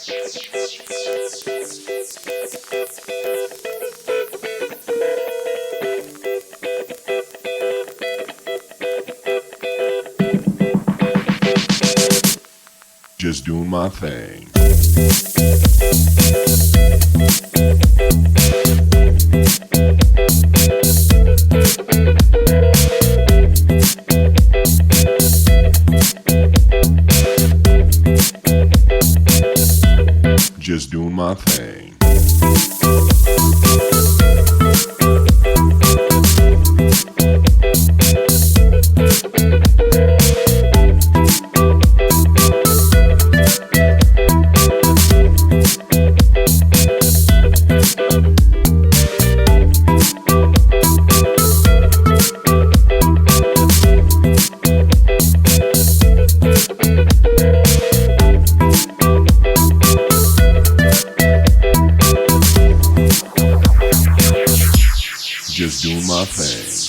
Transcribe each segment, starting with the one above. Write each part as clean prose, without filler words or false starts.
Just doing my thing. Just doing my thing. Just doing my thing.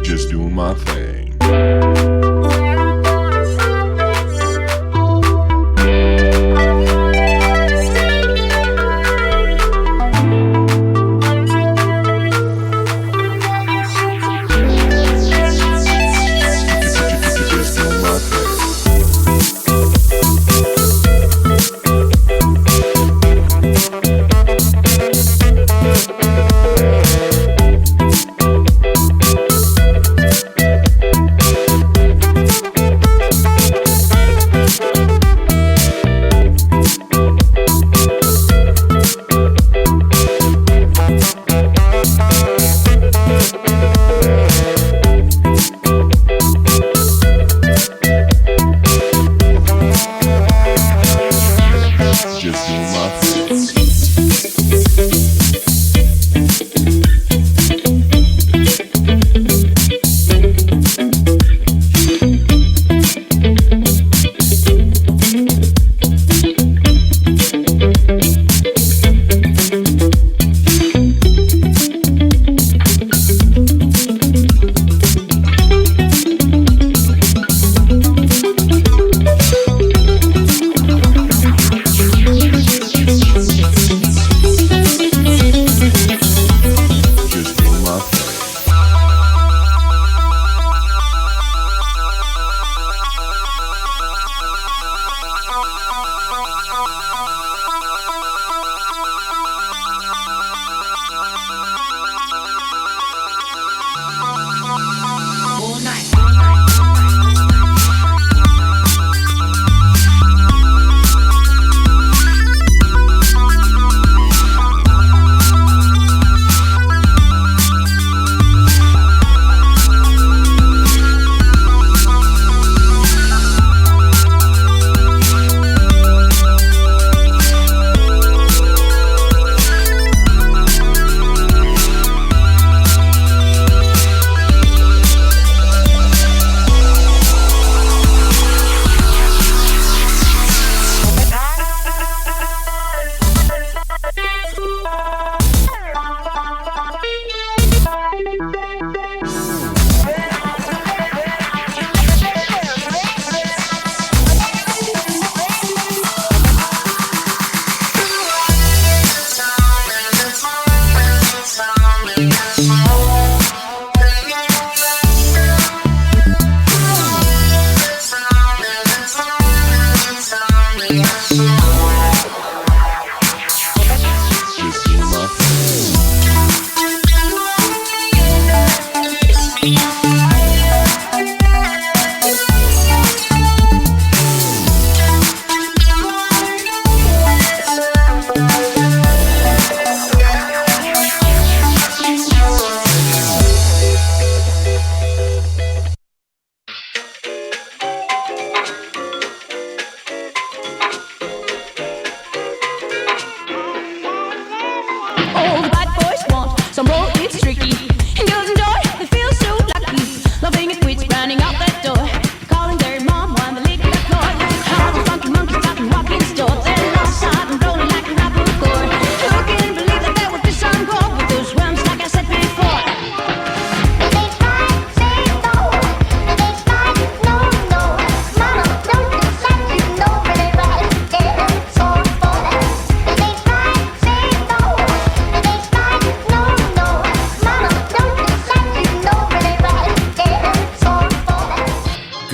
Just doing my thing. Just doing my thing.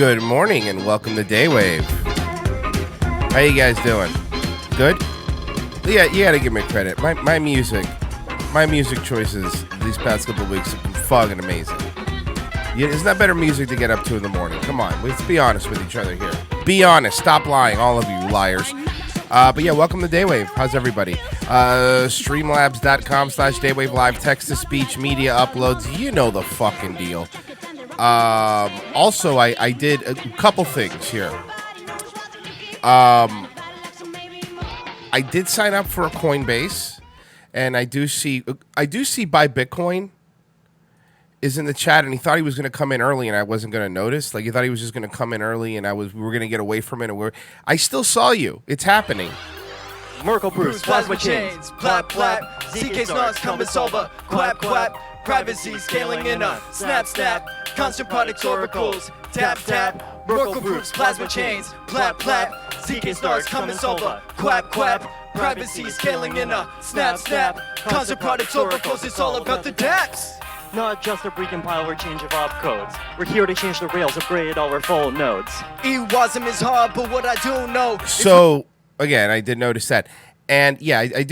Good morning and welcome to Daywave. How you guys doing? Good? Yeah, you gotta give me credit. My music choices these past couple of weeks have been fucking amazing. Isn't that better music to get up to in the morning? Come on, let's be honest with each other here. Be honest. Stop lying, all of you liars. But yeah, welcome to Daywave. How's everybody? Streamlabs.com/Daywave Live, text-to-speech, media uploads. You know the fucking deal. Also, I did a couple things here. I did sign up for a Coinbase, and I do see Buy Bitcoin is in the chat, and he thought he was going to come in early, and I wasn't going to notice. Like, he thought he was just going to come in early, and we were going to get away from it. And I still saw you. It's happening. Merkle Bruce, plasma chains, plap, plap, ZK snarks, compass solver, quap, quap, privacy scaling in a snap, snap, constant products, oracles, tap, tap, Merkle Bruce, plasma chains, plap, plap, ZK snarks, compass solver, quap, quap, privacy scaling in a snap, snap, constant products, oracles, it's all about the dApps. Not just a recompile or change of opcodes. We're here to change the rails, upgrade all our full nodes. E-wasm is hard, but what I do know. So, again, I did notice that. And yeah, I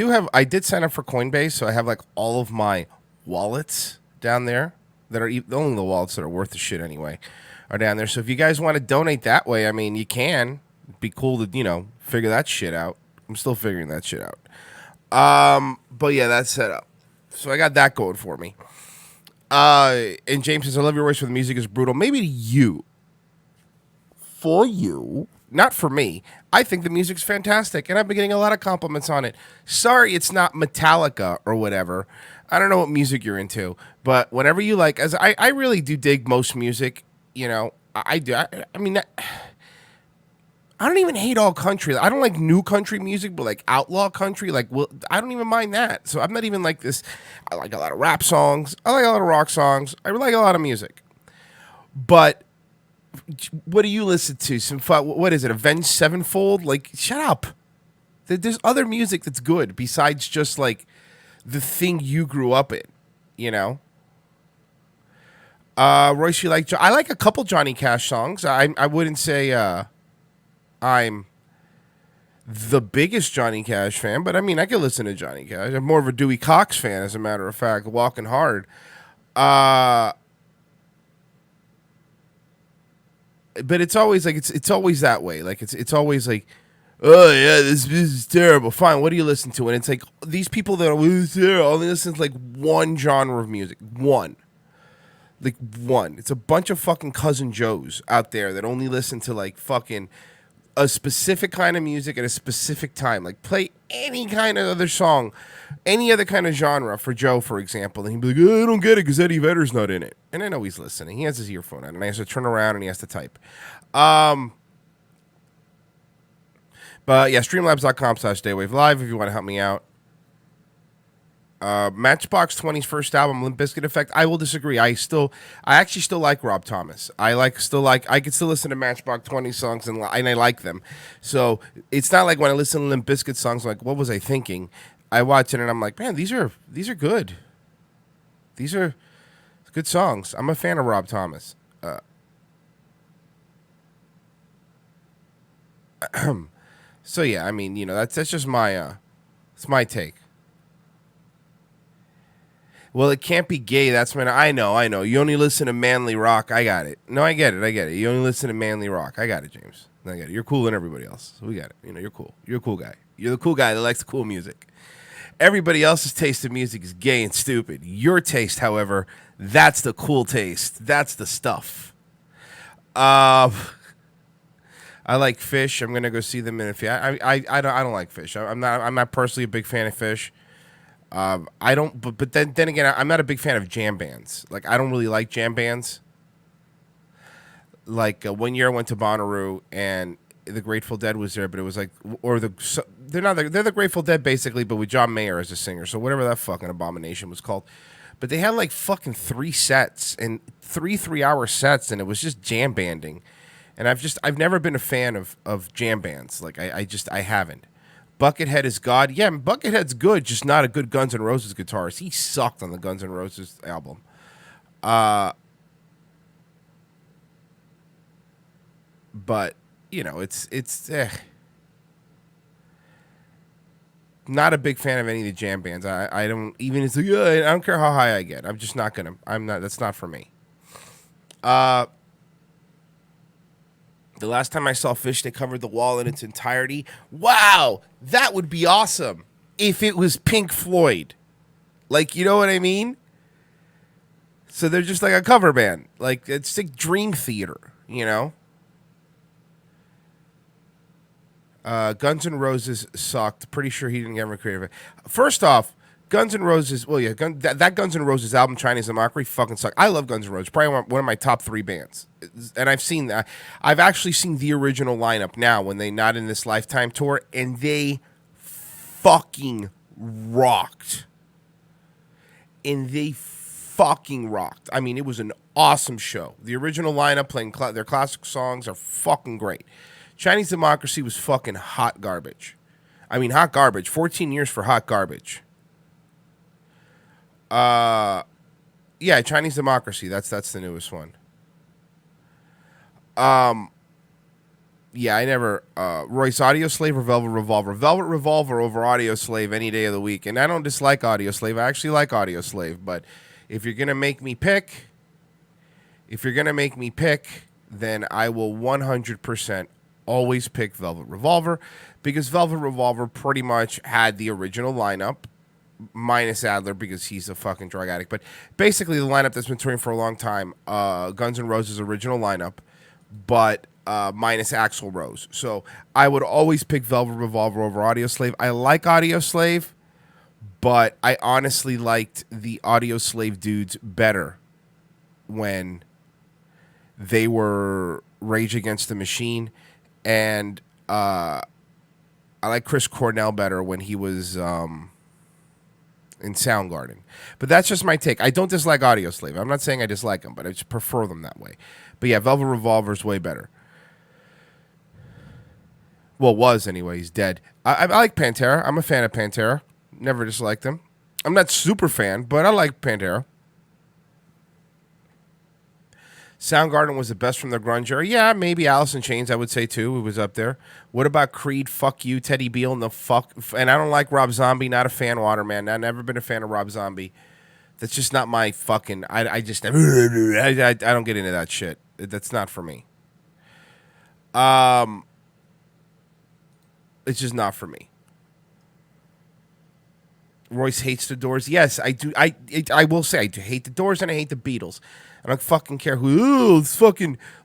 did sign up for Coinbase, so I have like all of my wallets down there that are only the wallets that are worth the shit anyway are down there. So if you guys want to donate that way, I mean, you can. It'd be cool to, figure that shit out. I'm still figuring that shit out. But yeah, that's set up. So I got that going for me. And James says, I love your voice for the music is brutal. Maybe to you. For you. Not for me. I think the music's fantastic, and I've been getting a lot of compliments on it. Sorry it's not Metallica or whatever. I don't know what music you're into, but whatever you like. As I really do dig most music, I do. I mean, I don't even hate all country. I don't like new country music, but like outlaw country, I don't even mind that. So I'm not even like this. I like a lot of rap songs. I like a lot of rock songs. I like a lot of music. But what do you listen to? What is it? Avenged Sevenfold? Like, shut up. There's other music that's good besides just like the thing you grew up in, Royce, I like a couple Johnny Cash songs. I wouldn't say I'm the biggest Johnny Cash fan, but I mean, I could listen to Johnny Cash. I'm more of a Dewey Cox fan, as a matter of fact, Walking Hard. But it's always like it's always that way. Like it's always like, oh yeah, this is terrible. Fine, what do you listen to? And it's like these people that only listen to like one genre of music. One. It's a bunch of fucking Cousin Joes out there that only listen to like fucking a specific kind of music at a specific time. Like, play any kind of other song, any other kind of genre for Joe, for example, and he'd be like, I don't get it because Eddie Vedder's not in it. And I know he's listening. He has his earphone on, and I have to turn around and he has to type. But yeah, streamlabs.com/Daywave Live if you want to help me out. Matchbox 20's first album, Limp Bizkit Effect. I will disagree. I actually still like Rob Thomas. I could still listen to Matchbox 20 songs and I like them. So it's not like when I listen to Limp Bizkit songs, I'm like, what was I thinking? I watch it and I'm like, man, these are good. These are good songs. I'm a fan of Rob Thomas. So yeah, I mean, that's just my it's my take. Well, it can't be gay. That's when I know. You only listen to manly rock. I got it. No, I get it. You only listen to manly rock. I got it, James. I get it. You're cooler than everybody else. So we got it. You're cool. You're a cool guy. You're the cool guy that likes the cool music. Everybody else's taste of music is gay and stupid. Your taste, however, that's the cool taste. That's the stuff. I like Fish. I'm gonna go see them in a few. I don't like Fish. I'm not personally a big fan of Fish. I don't, but then again, I'm not a big fan of jam bands. Like, I don't really like jam bands. Like, one year I went to Bonnaroo and the Grateful Dead was there, but it was like, they're the Grateful Dead basically, but with John Mayer as a singer. So whatever that fucking abomination was called. But they had like fucking 3 sets and 3-hour sets, and it was just jam banding. And I've never been a fan of jam bands. Like, I haven't. Buckethead is God. Yeah, Buckethead's good, just not a good Guns N' Roses guitarist. He sucked on the Guns N' Roses album. but you know, it's not a big fan of any of the jam bands. I don't even. It's like, I don't care how high I get. I'm just not gonna. I'm not. That's not for me. The last time I saw Fish, they covered the wall in its entirety. Wow, that would be awesome if it was Pink Floyd. Like, you know what I mean? So they're just like a cover band. Like, it's like Dream Theater, you know? Guns N' Roses sucked. Pretty sure he didn't get ever creative. First off, Guns N' Roses. Well, yeah, that Guns N' Roses album, Chinese Democracy, fucking sucked. I love Guns N' Roses. Probably one of my top 3 bands. And I've seen that. I've actually seen the original lineup now when they Not in This Lifetime tour, and they fucking rocked. And they fucking rocked. I mean, it was an awesome show. The original lineup playing their classic songs are fucking great. Chinese Democracy was fucking hot garbage. I mean, hot garbage. 14 years for hot garbage. Yeah, Chinese Democracy. That's the newest one. Yeah, I never Royce, Audio Slave or Velvet Revolver. Velvet Revolver over Audio Slave any day of the week. And I don't dislike Audio Slave. I actually like Audio Slave, but if you're gonna make me pick, then I will 100% always pick Velvet Revolver, because Velvet Revolver pretty much had the original lineup, minus Adler because he's a fucking drug addict. But basically the lineup that's been touring for a long time, Guns N' Roses original lineup, but minus Axl Rose. So I would always pick Velvet Revolver over Audio Slave. I like Audio Slave, but I honestly liked the Audio Slave dudes better when they were Rage Against the Machine. And I like Chris Cornell better when he was in Soundgarden. But that's just my take. I don't dislike Audio Slave. I'm not saying I dislike them, but I just prefer them that way. But yeah, Velvet Revolver is way better. Well, was anyway. He's dead. I like Pantera. I'm a fan of Pantera. Never disliked them. I'm not super fan, but I like Pantera. Soundgarden was the best from the grunge era. Yeah, maybe Alice in Chains, I would say, too. It was up there. What about Creed? Fuck you, Teddy Beal, and the fuck. And I don't like Rob Zombie. Not a fan, Waterman. I've never been a fan of Rob Zombie. That's just not my fucking. I just. I don't get into that shit. That's not for me. It's just not for me. Royce hates the Doors. Yes, I do. I will say I do hate the Doors and I hate the Beatles. I don't fucking care who.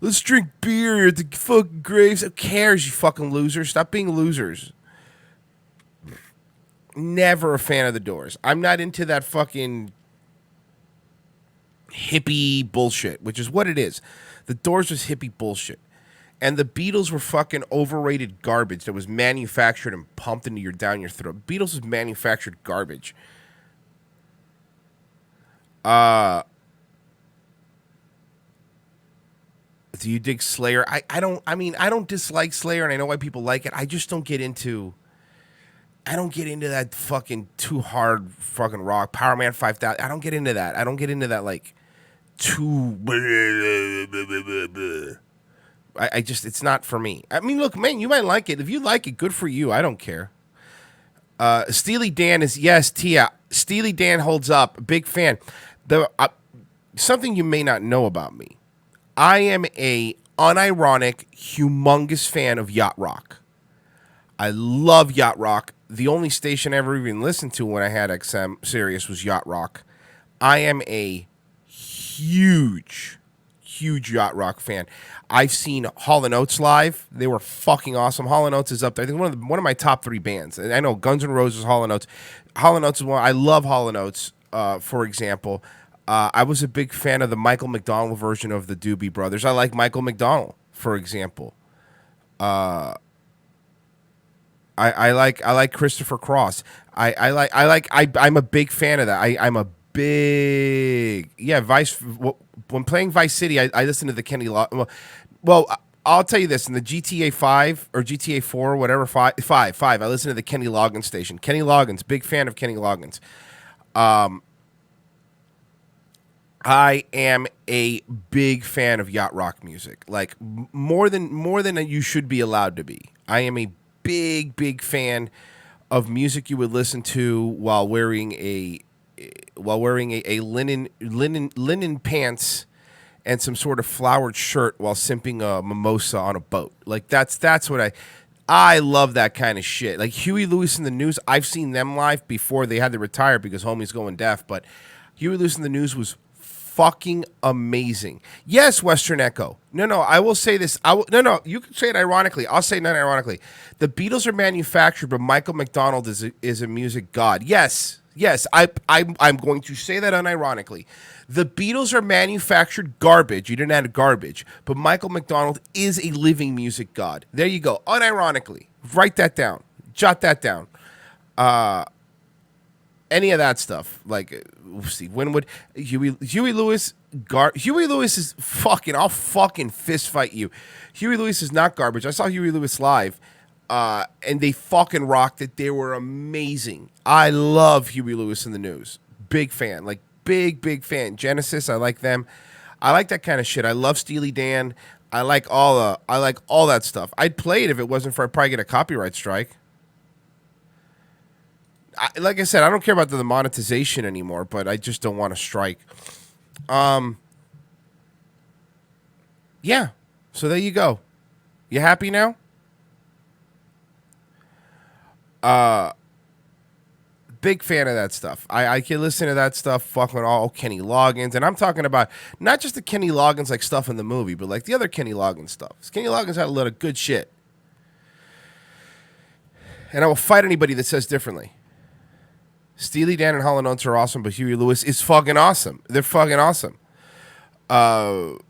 Let's drink beer at the fucking graves. Who cares, you fucking losers? Stop being losers. Never a fan of the Doors. I'm not into that fucking hippie bullshit, which is what it is. The Doors was hippie bullshit. And the Beatles were fucking overrated garbage that was manufactured and pumped into down your throat. Beatles was manufactured garbage. Do you dig Slayer? I don't dislike Slayer, and I know why people like it. I just don't get into that fucking too hard fucking rock. Power Man 5000. I don't get into that. I don't get into that like too. I just, it's not for me. I mean, look, man, you might like it. If you like it, good for you. I don't care. Steely Dan is, yes, Tia. Steely Dan holds up. Big fan. Something you may not know about me. I am a unironic, humongous fan of yacht rock. I love yacht rock. The only station I ever even listened to when I had XM Sirius was yacht rock. I am a huge yacht rock fan. I've seen Hall & Oates live. They were fucking awesome. Hall & Oates is up there. I think one of my top 3 bands. I know Guns N' Roses, Hall & Oates. Hall & Oates is one. I love Hall & Oates, for example. I was a big fan of the Michael McDonald version of the Doobie Brothers. I like Michael McDonald, for example. I like Christopher Cross. I'm a big fan of that. I'm a big when playing Vice City, I listen to the Kenny Loggins. Well, I'll tell you this: in the GTA 5 or GTA 4, whatever, 5, I listen to the Kenny Loggins station. Kenny Loggins, big fan of Kenny Loggins. I am a big fan of yacht rock music, like more than you should be allowed to be. I am a big fan of music you would listen to while wearing a linen pants and some sort of flowered shirt while sipping a mimosa on a boat. Like that's what I love that kind of shit. Like Huey Lewis and the News, I've seen them live before they had to retire because homie's going deaf, but Huey Lewis and the News was fucking amazing. Yes, Western Echo. No, I will say this. No, you can say it ironically. I'll say it not ironically. The Beatles are manufactured, but Michael McDonald is a music god. Yes, I'm going to say that unironically. The Beatles are manufactured garbage. You didn't add garbage, but Michael McDonald is a living music god. There you go. Unironically, write that down. Jot that down. Any of that stuff, like Steve Winwood, Huey Lewis. Huey Lewis is fucking. I'll fucking fist fight you. Huey Lewis is not garbage. I saw Huey Lewis live, and they fucking rocked it. They were amazing. I love Huey Lewis and the News. Big fan. Like big fan. Genesis. I like them. I like that kind of shit. I love Steely Dan. I like all that stuff. I'd play it if it wasn't for I'd probably get a copyright strike. Like I said, I don't care about the monetization anymore, but I just don't want to strike. Yeah. So there you go. You happy now? Big fan of that stuff. I can listen to that stuff, fucking all Kenny Loggins, and I'm talking about not just the Kenny Loggins like stuff in the movie, but like the other Kenny Loggins stuff. Kenny Loggins had a lot of good shit, and I will fight anybody that says differently. Steely Dan and Hall & Oates are awesome, but Huey Lewis is fucking awesome. They're fucking awesome. Heart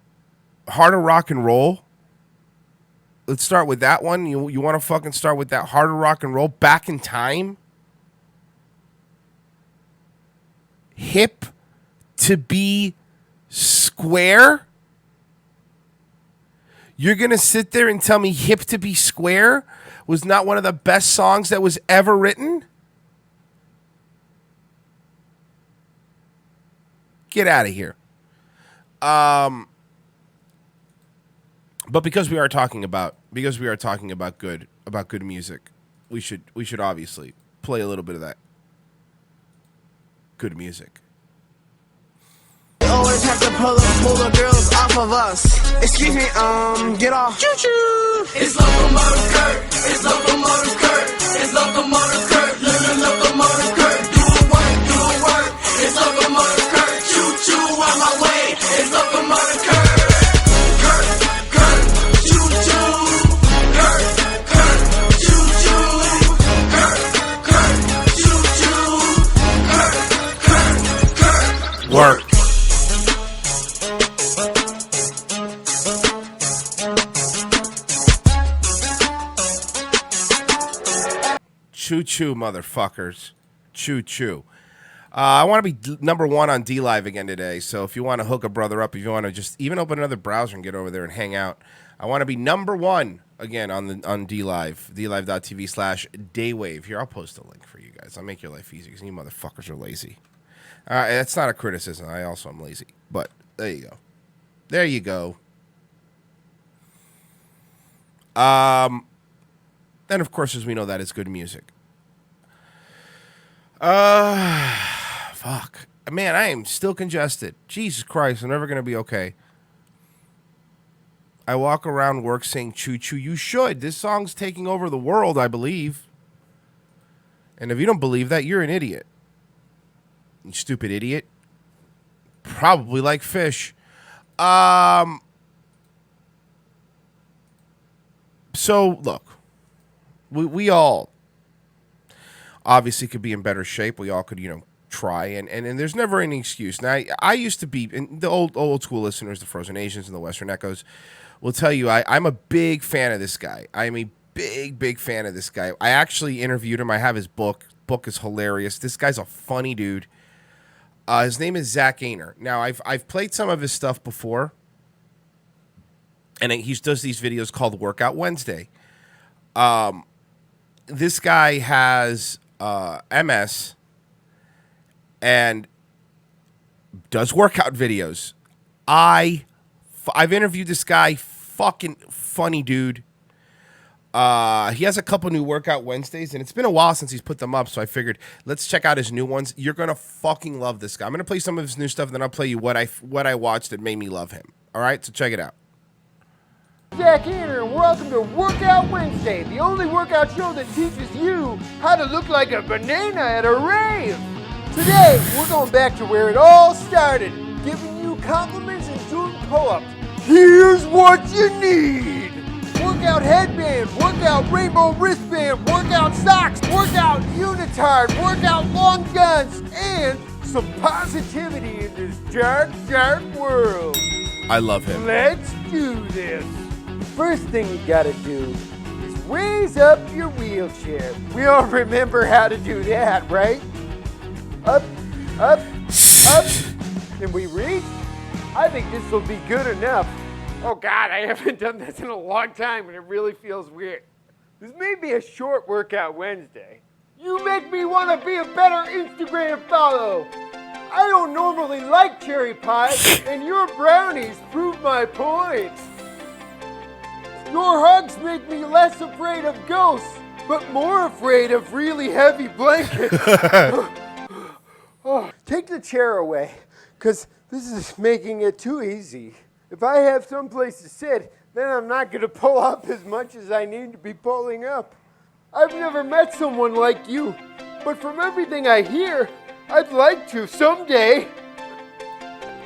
of Rock and Roll. Let's start with that one. You want to fucking start with that Heart of Rock and Roll? Back in Time. Hip to be square. You're going to sit there and tell me Hip to be Square was not one of the best songs that was ever written? Get out of here. But because we are talking about good music, we should obviously play a little bit of that good music. Always have to pull the girls off of us. Excuse me, get off. Choo choo. It's locomotive Kurt. It's locomotive Kurt. It's locomotive Kurt. Locomotive Kurt. Do it work. It's locomotive Kurt. Choo choo on my way. It's locomotive Kurt. Kurt, choo choo. Kurt, choo choo. Kurt, choo choo. Kurt. Work. Choo choo, motherfuckers. Choo choo. I want to be number one on DLive again today. So if you want to hook a brother up, if you want to just even open another browser and get over there and hang out, I want to be number one again on DLive, dlive.tv/daywave. Here, I'll post a link for you guys. I'll make your life easy because you motherfuckers are lazy. That's not a criticism. I also am lazy. But there you go. There you go. And of course, as we know, that is good music. Fuck. Man, I am still congested. Jesus Christ, I'm never going to be okay. I walk around work saying choo choo. You should. This song's taking over the world, I believe. And if you don't believe that, you're an idiot. You stupid idiot. Probably like fish. So, look. We all obviously could be in better shape. We all could, try. And there's never any excuse. Now, I used to be, and the old school listeners, the Frozen Asians and the Western Echoes, will tell you I'm a big fan of this guy. I am a big fan of this guy. I actually interviewed him. I have his book. Book is hilarious. This guy's a funny dude. His name is Zach Ainer. Now, I've played some of his stuff before, and he does these videos called Workout Wednesday. This guy has MS, and does workout videos. I've interviewed this guy, fucking funny dude. He has a couple new workout Wednesdays, and it's been a while since he's put them up, so I figured let's check out his new ones. You're gonna fucking love this guy. I'm gonna play some of his new stuff, and then I'll play you what I watched that made me love him. All right, so check it out. Zach Anner, and welcome to Workout Wednesday, the only workout show that teaches you how to look like a banana at a rave. Today, we're going back to where it all started, giving you compliments and doing pull-ups. Here's what you need. Workout headband, workout rainbow wristband, workout socks, workout unitard, workout long guns, and some positivity in this dark, dark world. I love him. Let's do this. First thing you gotta do is raise up your wheelchair. We all remember how to do that, right? Up, up, up, and we reach. I think this will be good enough. Oh God, I haven't done this in a long time and it really feels weird. This may be a short workout Wednesday. You make me want to be a better Instagram follow. I don't normally like cherry pie, and your brownies prove my point. Your hugs make me less afraid of ghosts, but more afraid of really heavy blankets. Oh, take the chair away, because this is making it too easy. If I have someplace to sit, then I'm not going to pull up as much as I need to be pulling up. I've never met someone like you, but from everything I hear, I'd like to someday.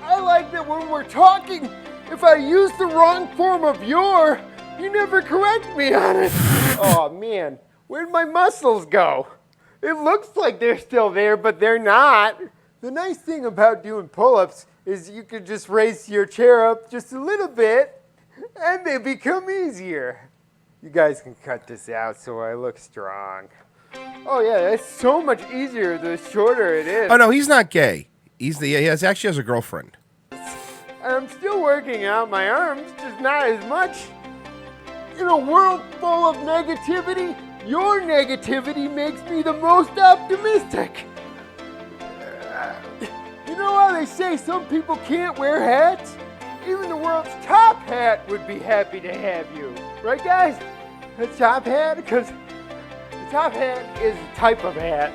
I like that when we're talking, if I use the wrong form of your, you never correct me on it. Oh man, where'd my muscles go? It looks like they're still there, but they're not. The nice thing about doing pull-ups is you can just raise your chair up just a little bit, and they become easier. You guys can cut this out so I look strong. Oh yeah, that's so much easier the shorter it is. Oh no, he's not gay. He actually has a girlfriend. I'm still working out my arms, just not as much. In a world full of negativity, your negativity makes me the most optimistic. You know how they say some people can't wear hats? Even the world's top hat would be happy to have you. Right, guys? The top hat? Because the top hat is a type of hat.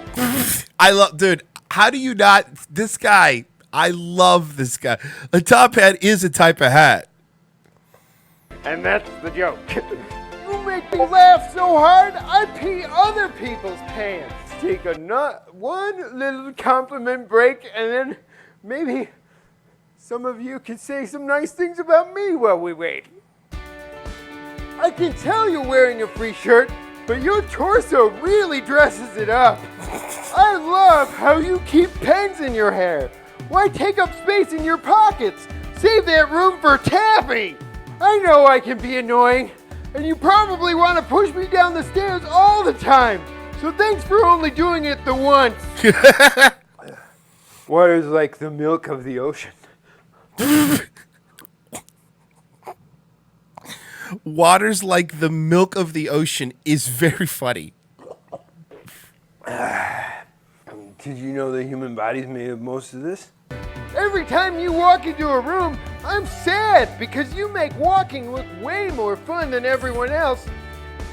Dude, how do you not, this guy, I love this guy. A top hat is a type of hat. And that's the joke. You make me laugh so hard, I pee other people's pants. Take one little compliment break, and then maybe some of you can say some nice things about me while we wait. I can tell you're wearing a free shirt, but your torso really dresses it up. I love how you keep pens in your hair. Why take up space in your pockets? Save that room for Taffy. I know I can be annoying, and you probably want to push me down the stairs all the time. So thanks for only doing it the once. Water's like the milk of the ocean. Water's like the milk of the ocean is very funny. Did you know the human body's made of most of this? Every time you walk into a room, I'm sad because you make walking look way more fun than everyone else.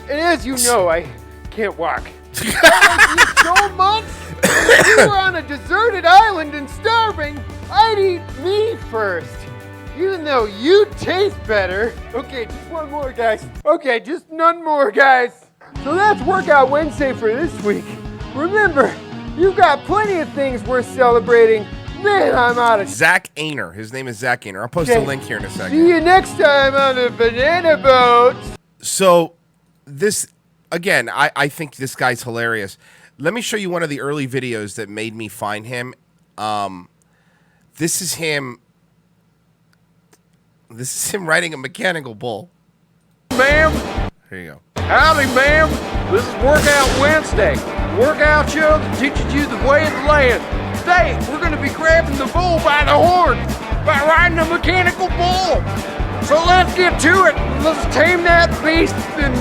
And as you know, I can't walk. I like you so much. If you were on a deserted island and starving, I'd eat me first. Even though you taste better. Okay, just one more, guys. Okay, just none more, guys. So that's Workout Wednesday for this week. Remember, you've got plenty of things worth celebrating. Man, I'm out of... Zach Aner. His name is Zach Aner. I'll post a link here in a second. See you next time on the banana boat. So, this... Again, I think this guy's hilarious. Let me show you one of the early videos that made me find him. This is him riding a mechanical bull. Ma'am. Here you go. Howdy, ma'am. This is Workout Wednesday. Workout show that teaches you the way of the land. Today, we're going to be grabbing the bull by the horn by riding a mechanical bull. So let's get to it. Let's tame that beast and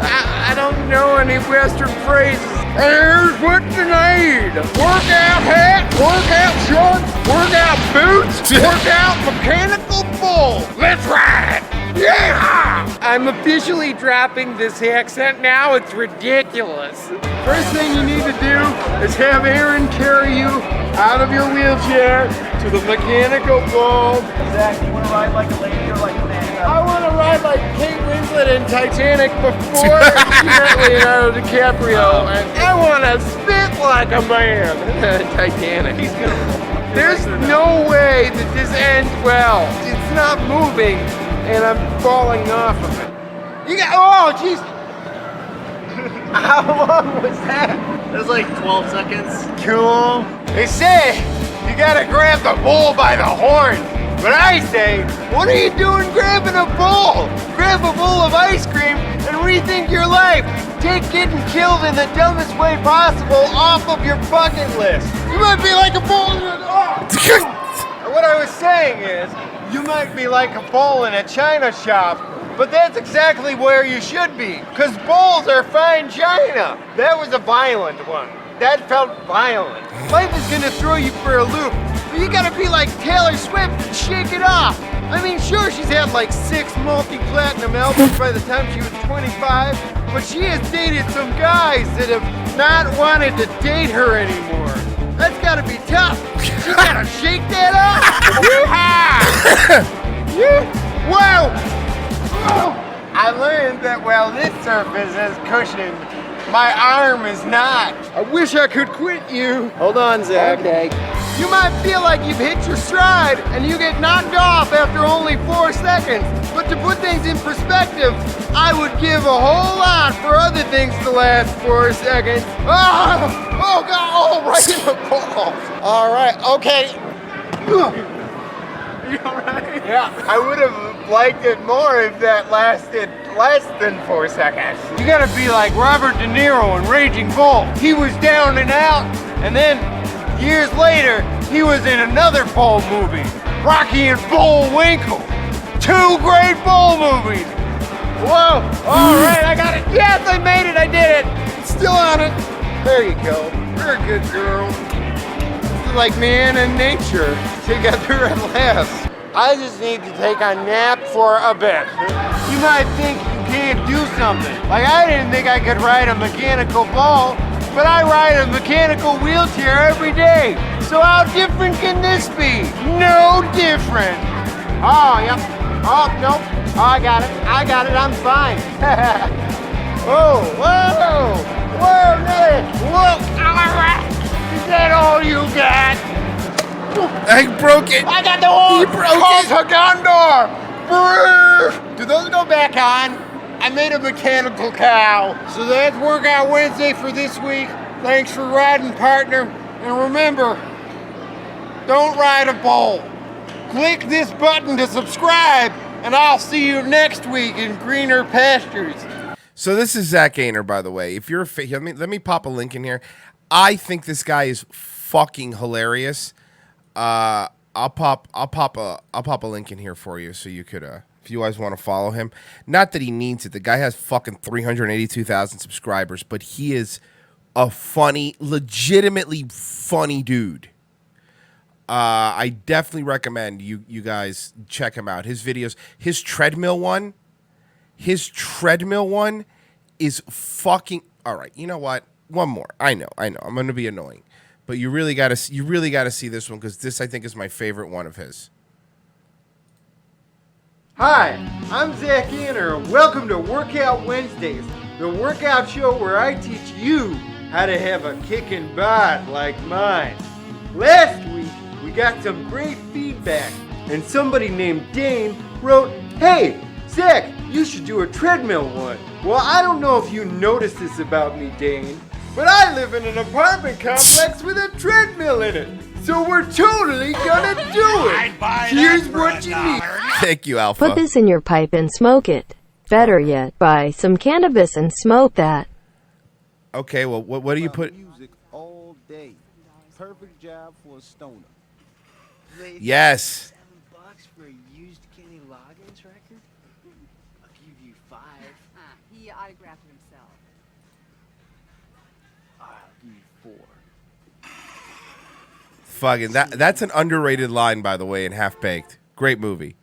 I don't know any Western phrases. Here's what you need. Workout hat, workout shorts, workout boots, workout mechanical bull. Let's ride. Yeah! I'm officially dropping this accent now. It's ridiculous. First thing you need to do is have Aaron carry you out of your wheelchair to the mechanical bull. Zach, you want to ride like a lady or like a man? I want to ride like Kate Winslet in Titanic before she met Leonardo DiCaprio. And I want to spit like a man in Titanic. There's no way that this ends well. It's not moving, and I'm falling off of it. You got, oh, jeez. How long was that? It was like 12 seconds. Cool. They say you gotta grab the bull by the horn. But I say, what are you doing grabbing a bull? Grab a bowl of ice cream and rethink your life. Take getting killed in the dumbest way possible off of your bucket list. You might be like a bull in a... Oh. What I was saying is, you might be like a bull in a china shop, but that's exactly where you should be, because bulls are fine china. That was a violent one. That felt violent. Life is gonna throw you for a loop, but you gotta be like Taylor Swift and shake it off. I mean, sure, she's had like 6 multi-platinum albums by the time she was 25, but she has dated some guys that have not wanted to date her anymore. That's gotta be tough. She gotta shake that off. Yeehaw! Whoa! I learned that while this surface is cushioned, my arm is not. I wish I could quit you. Hold on, Zach. Okay. You might feel like you've hit your stride and you get knocked off after only 4 seconds. But to put things in perspective, I would give a whole lot for other things to last 4 seconds. Oh God, oh, right in the balls. All right, okay. You alright? Yeah, I would have liked it more if that lasted less than 4 seconds. You gotta be like Robert De Niro in Raging Bull. He was down and out, and then years later, he was in another Bull movie, Rocky and Bullwinkle. 2 great Bull movies. Whoa, all right, I got it. Yes, I made it, I did it. Still on it. There you go. You're a good girl. Like man and nature together at last. I just need to take a nap for a bit. You might think you can't do something. Like I didn't think I could ride a mechanical bull, but I ride a mechanical wheelchair every day. So how different can this be? No different. Oh, yep. Oh, nope. Oh, I got it. I'm fine. Whoa, whoa, whoa, Nelly. Whoa, all right. Is that all you got? I broke it. I got the horn. He broke it. Gondor. Brrr. Do those go back on? I made a mechanical cow. So that's Workout Wednesday for this week. Thanks for riding, partner. And remember, don't ride a bull. Click this button to subscribe, and I'll see you next week in greener pastures. So this is Zach Gaynor, by the way. If you're let me pop a link in here. I think this guy is fucking hilarious. I'll pop a link in here for you so you could if you guys want to follow him. Not that he needs it. The guy has fucking 382,000 subscribers, but he is a funny, legitimately funny dude. I definitely recommend you guys check him out. His videos, his treadmill one is fucking all right. You know what? One more. I know. I'm going to be annoying, but you really got to see this one because this I think is my favorite one of his. Hi, I'm Zach Gaynor, and welcome to Workout Wednesdays, the workout show where I teach you how to have a kickin' bod like mine. Last week, we got some great feedback, and somebody named Dane wrote, "Hey, Zach, you should do a treadmill one." Well, I don't know if you noticed this about me, Dane, but I live in an apartment complex with a treadmill in it. So we're totally gonna do it. Here's what you need. Thank you, Alpha. Put this in your pipe and smoke it. Better yet, buy some cannabis and smoke that. Okay, well, what do you put? Music all day. Perfect job for a stoner. Yes. $7 for a used Kenny Loggins record? I'll give you 5. He autographed it himself. Fucking that's an underrated line, by the way, in Half Baked. Great movie.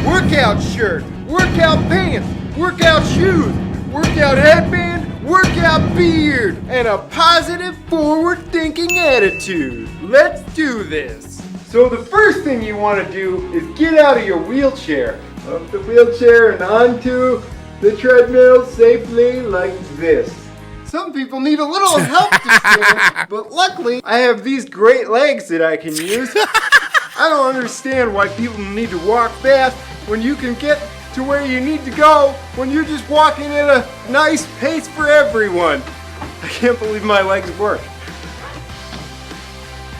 Workout shirt, workout pants, workout shoes, workout headband, workout beard, and a positive, forward-thinking attitude. Let's do this. So the first thing you want to do is get out of your wheelchair, up the wheelchair and onto the treadmill safely like this. Some people need a little help to stand, but luckily I have these great legs that I can use. I don't understand why people need to walk fast when you can get to where you need to go when you're just walking at a nice pace for everyone. I can't believe my legs work.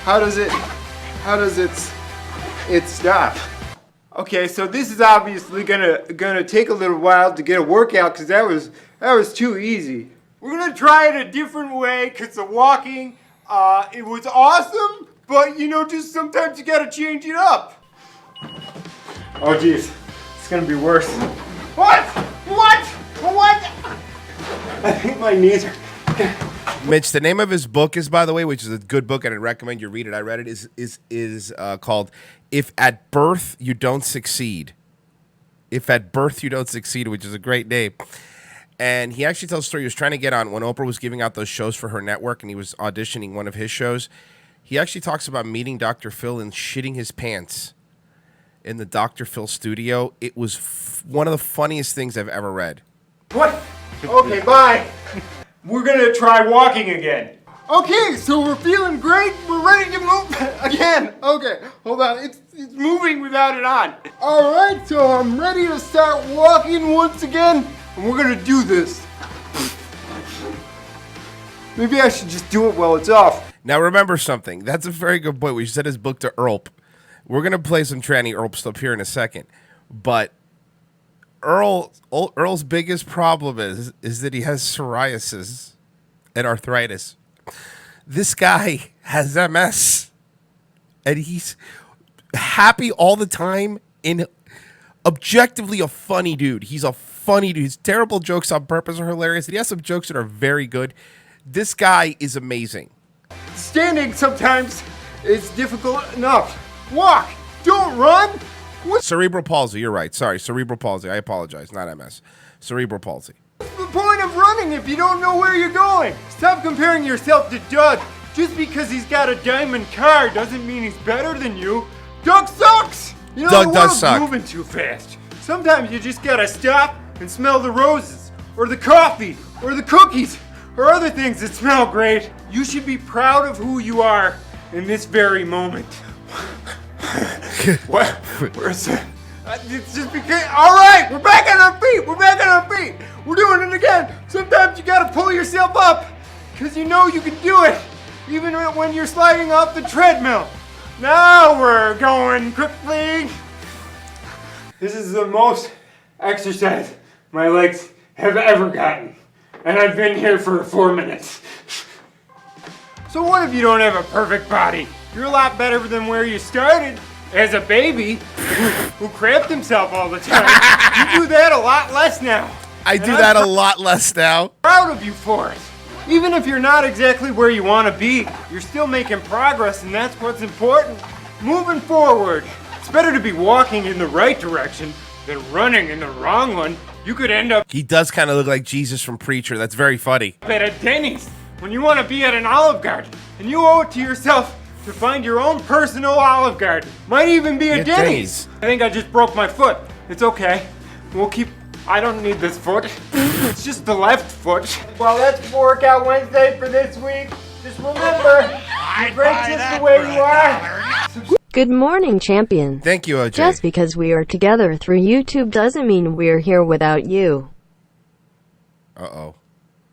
How does it stop? Okay, so this is obviously gonna take a little while to get a workout because that was too easy. We're gonna try it a different way because the walking, it was awesome, but you know, just sometimes you gotta change it up. Oh geez, it's gonna be worse. What? I think my knees are... Mitch, the name of his book is, by the way, which is a good book, and I'd recommend you read it. I read it. Is called "If at Birth You Don't Succeed." If at Birth You Don't Succeed, which is a great name. And he actually tells a story. He was trying to get on when Oprah was giving out those shows for her network, and he was auditioning one of his shows. He actually talks about meeting Dr. Phil and shitting his pants in the Dr. Phil studio. It was one of the funniest things I've ever read. What? Okay, bye. We're gonna try walking again. Okay, so we're feeling great. We're ready to move again. Okay, hold on. It's moving without it on. All right, so I'm ready to start walking once again, and we're gonna do this. Maybe I should just do it while it's off. Now remember something. That's a very good point. We said his book to Earl. We're gonna play some tranny Earl stuff here in a second, but Earl's biggest problem is that he has psoriasis and arthritis. This guy has MS, and he's happy all the time and objectively a funny dude. He's a funny dude. His terrible jokes on purpose are hilarious, and he has some jokes that are very good. This guy is amazing. Standing sometimes is difficult enough. Walk, don't run. What? Cerebral palsy, you're right. Sorry, cerebral palsy. I apologize, not MS. Cerebral palsy. What's the point of running if you don't know where you're going? Stop comparing yourself to Doug. Just because he's got a diamond car doesn't mean he's better than you. Doug sucks! You know, Doug the does world's suck. moving too fast. Sometimes you just gotta stop and smell the roses, or the coffee, or the cookies, or other things that smell great. You should be proud of who you are in this very moment. What? Where's that? It's just because. All right, we're back on our feet. We're back on our feet. We're doing it again. Sometimes you gotta pull yourself up, because you know you can do it, even when you're sliding off the treadmill. Now we're going quickly. This is the most exercise my legs have ever gotten, and I've been here for 4 minutes. So what if you don't have a perfect body? You're a lot better than where you started as a baby who cramped himself all the time. You do that a lot less now. I do that a lot less now. Proud of you for it. Even if you're not exactly where you want to be, you're still making progress, and that's what's important. Moving forward. It's better to be walking in the right direction than running in the wrong one. You could end up He does kind of look like Jesus from Preacher. That's very funny. at a Denny's when you want to be at an Olive Garden, and you owe it to yourself to find your own personal Olive Garden. Might even be a Yeah, Denny's. I think I just broke my foot. It's okay. We'll keep... I don't need this foot. It's just the left foot. Well, that's Workout Wednesday for this week. Just remember, you're great just the way you are. Good morning, champion. Thank you, OJ. Just because we are together through YouTube doesn't mean we're here without you. Uh-oh.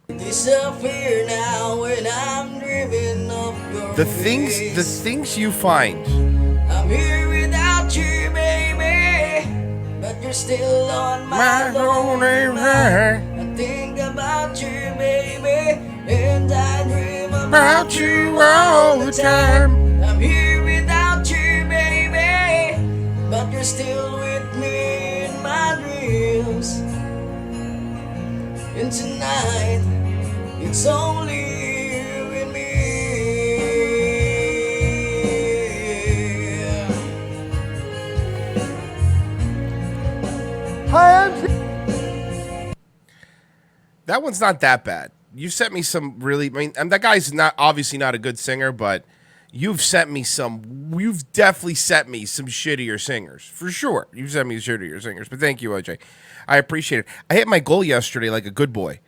Disappear now when I'm driven off your The things you find. I'm here without you, baby, but you're still on my lonely mind. I think about you, baby, and I dream about you all the time. I'm here without you, baby, but you're still with me in my dreams. feels. And tonight, it's only you and me. Hi, I'm. That one's not that bad. You sent me some really. I mean, and that guy's not obviously not a good singer, but you've sent me some. You've definitely sent me some shittier singers for sure. You've sent me shittier singers, but thank you, OJ. I appreciate it. I hit my goal yesterday like a good boy.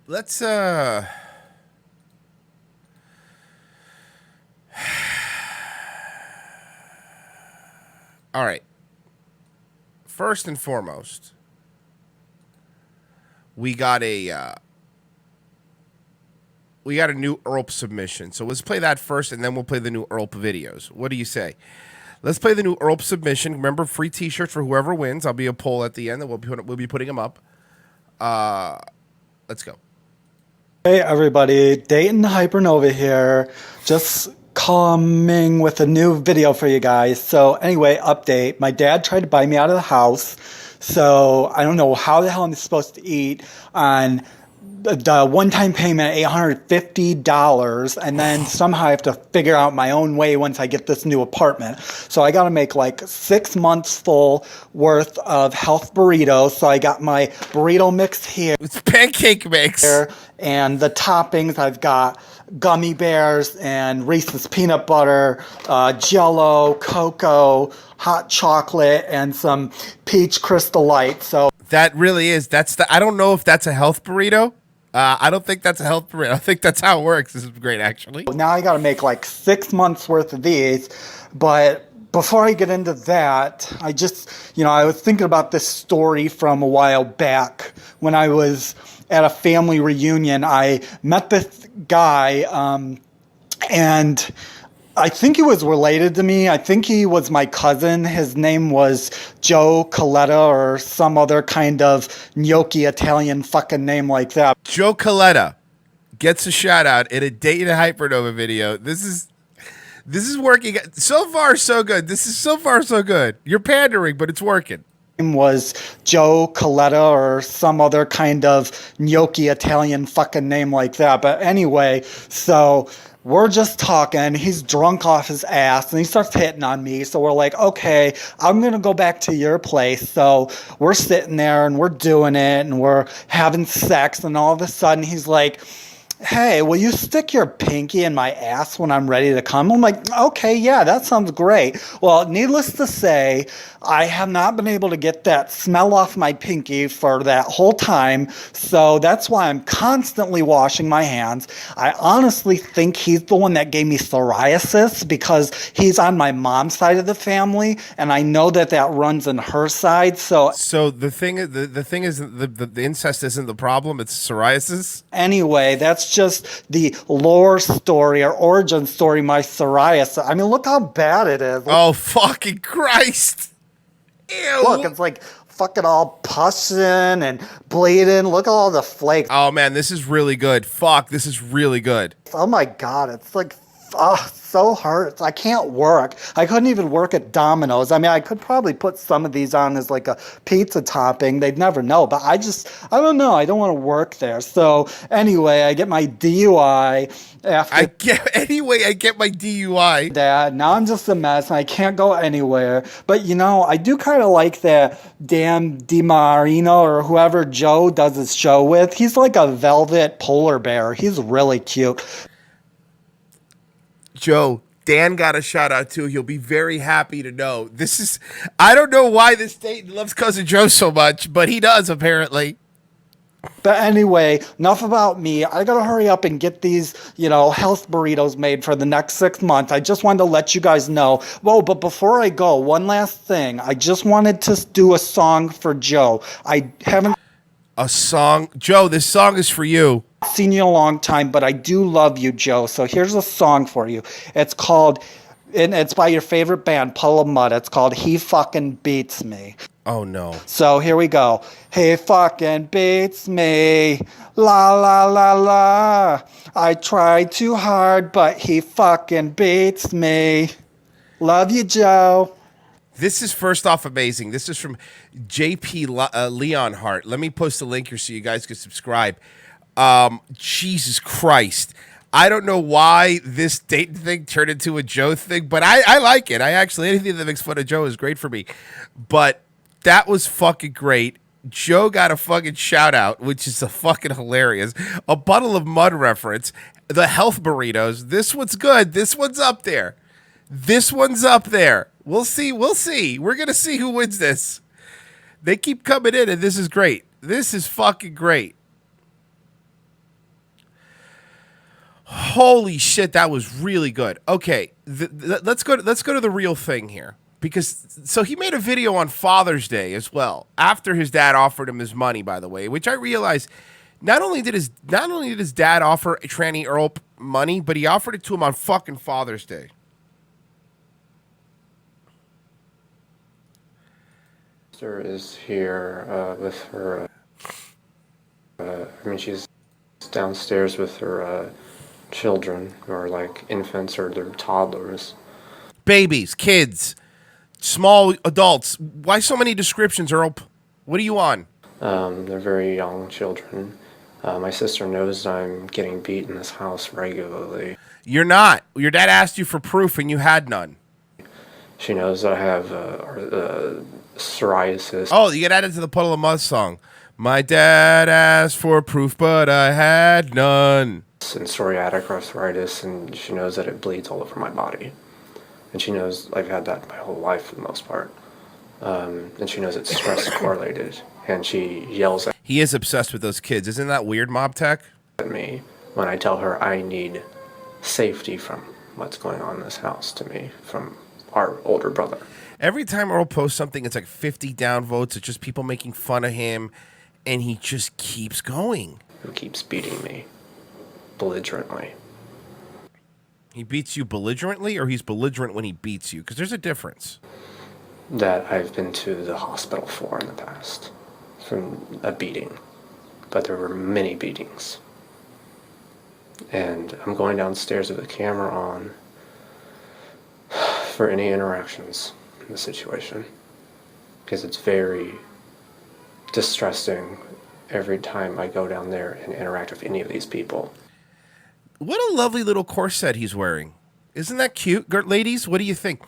Let's all right. First and foremost, we got a new ERLP submission. So let's play that first, and then we'll play the new ERLP videos. What do you say? Let's play the new ERLP submission. Remember, free T-shirts for whoever wins. I'll be a poll at the end, and we'll be putting them up. Let's go. Hey everybody, Dayton Hypernova here. Just coming with a new video for you guys. So anyway, update. My dad tried to buy me out of the house. So I don't know how the hell I'm supposed to eat on the one-time payment, $850, and then somehow I have to figure out my own way once I get this new apartment. So I got to make like 6 months full worth of health burritos. So I got my burrito mix here. It's pancake mix. And the toppings, I've got gummy bears and Reese's peanut butter, Jell-O, cocoa, hot chocolate, and some peach Crystal Light. So that really is. I don't know if that's a health burrito. I don't think that's a health burrito. I think that's how it works. This is great, actually. Now I got to make like 6 months worth of these. But before I get into that, I just, I was thinking about this story from a while back when I was at a family reunion. I met this guy, and I think he was related to me. I think he was my cousin. His name was Joe Coletta or some other kind of gnocchi Italian fucking name like that. Joe Coletta gets a shout out in a Dayton Hypernova video. This is working. So far, so good. This is so far, so good. You're pandering, but it's working. Name was Joe Coletta or some other kind of gnocchi Italian fucking name like that. But anyway, so we're just talking. He's drunk off his ass, and he starts hitting on me. So we're like, okay, I'm going to go back to your place. So we're sitting there, and we're doing it, and we're having sex. And all of a sudden, he's like, hey, will you stick your pinky in my ass when I'm ready to come? I'm like, okay, yeah, that sounds great. Well, needless to say, I have not been able to get that smell off my pinky for that whole time. So that's why I'm constantly washing my hands. I honestly think he's the one that gave me psoriasis because he's on my mom's side of the family, and I know that runs in her side. So the thing is, the incest isn't the problem. It's psoriasis. Anyway, that's just the lore story or origin story, my psoriasis. I mean, look how bad it is. Oh, fucking Christ. Ew. Look, it's like fucking all pussing and bleeding. Look at all the flakes. Oh, man, this is really good. Fuck, this is really good. Oh, my God. It's like, so hurts. I can't work. I couldn't even work at Domino's. I mean, I could probably put some of these on as like a pizza topping. They'd never know. But I don't know. I don't want to work there. So anyway, I get my DUI after. I get my DUI. Dad, now I'm just a mess and I can't go anywhere. But I do kind of like that Dan DiMarino or whoever Joe does his show with. He's like a velvet polar bear. He's really cute. Joe, Dan got a shout out too. He'll be very happy to know. I don't know why this Dayton loves Cousin Joe so much, but he does apparently. But anyway, enough about me. I gotta hurry up and get these, health burritos made for the next 6 months. I just wanted to let you guys know. Whoa, but before I go, one last thing. I just wanted to do a song for Joe. I haven't... A song? Joe, this song is for you. Seen you a long time, but I do love you, Joe. So here's a song for you. It's called, and it's by your favorite band, Puddle of Mud. It's called He Fucking Beats Me. Oh, no. So here we go. He fucking beats me. La, la, la, la. I tried too hard, but he fucking beats me. Love you, Joe. This is first off amazing. This is from JP Leonhardt. Let me post the link here so you guys can subscribe. Jesus Christ. I don't know why this Dayton thing turned into a Joe thing, but I like it. Anything that makes fun of Joe is great for me. But that was fucking great. Joe got a fucking shout out, which is a fucking hilarious. A Bottle of Mud reference. The health burritos. This one's good. This one's up there. This one's up there. We'll see. We'll see. We're going to see who wins this. They keep coming in, and this is great. This is fucking great. Holy shit, that was really good. Okay, let's go to the real thing here. Because so he made a video on Father's Day as well, after his dad offered him his money, by the way, which I realized not only did his dad offer Tranny Earl money, but he offered it to him on fucking Father's Day. Sister is here with her. She's downstairs with her children, or like infants, or they're toddlers. Babies, kids, small adults. Why so many descriptions, Earl? What are you on? They're very young children. My sister knows I'm getting beat in this house regularly. You're not. Your dad asked you for proof and you had none. She knows I have psoriasis. Oh, you get added to the Puddle of Mud song. My dad asked for proof, but I had none. And psoriatic arthritis, and she knows that it bleeds all over my body. And she knows I've had that my whole life for the most part. And she knows it's stress correlated. And she yells at He is obsessed with those kids. Isn't that weird, Mob Tech? me when I tell her I need safety from what's going on in this house to me from our older brother. Every time Earl posts something, it's like 50 downvotes. It's just people making fun of him, and he just keeps going. Who keeps beating me belligerently. He beats you belligerently, or he's belligerent when he beats you? Because there's a difference. That I've been to the hospital for in the past from a beating. But there were many beatings. And I'm going downstairs with the camera on for any interactions in the situation. Because it's very distressing every time I go down there and interact with any of these people. What a lovely little corset he's wearing. Isn't that cute? Ladies, what do you think?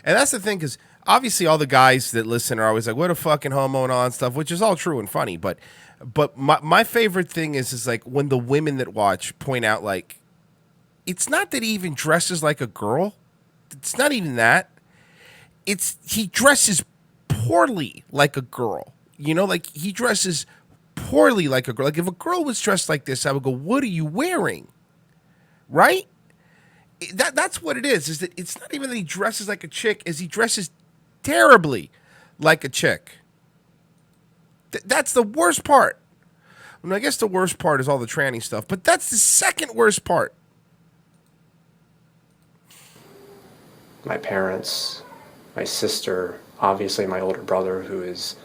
And that's the thing, because obviously all the guys that listen are always like, what a fucking homo and all that stuff, which is all true and funny. But my favorite thing is like when the women that watch point out, like, it's not that he even dresses like a girl. It's not even that. It's he dresses poorly like a girl. You know, like he dresses poorly like a girl. Like if a girl was dressed like this, I would go, what are you wearing? Right? That's what it is that it's not even that he dresses like a chick, is he dresses terribly like a chick. That's the worst part. I mean, I guess the worst part is all the tranny stuff, but that's the second worst part. My parents, my sister, obviously my older brother, who is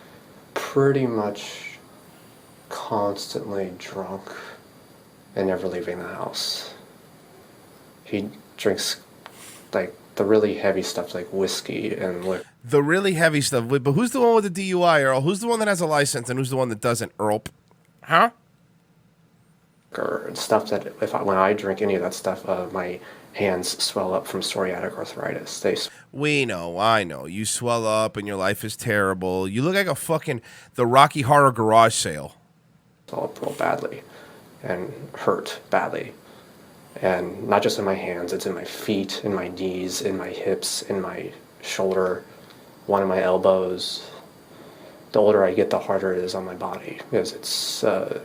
pretty much constantly drunk and never leaving the house. He drinks like the really heavy stuff like whiskey and liquor. The really heavy stuff. But who's the one with the DUI, Earl? Who's the one that has a license and who's the one that doesn't, Earl? Huh? And stuff that when I drink any of that stuff, my hands swell up from psoriatic arthritis. I know. You swell up and your life is terrible. You look like a fucking the Rocky Horror garage sale. Swell up real badly and hurt badly. And not just in my hands, it's in my feet, in my knees, in my hips, in my shoulder, one of my elbows. The older I get, the harder it is on my body because it's I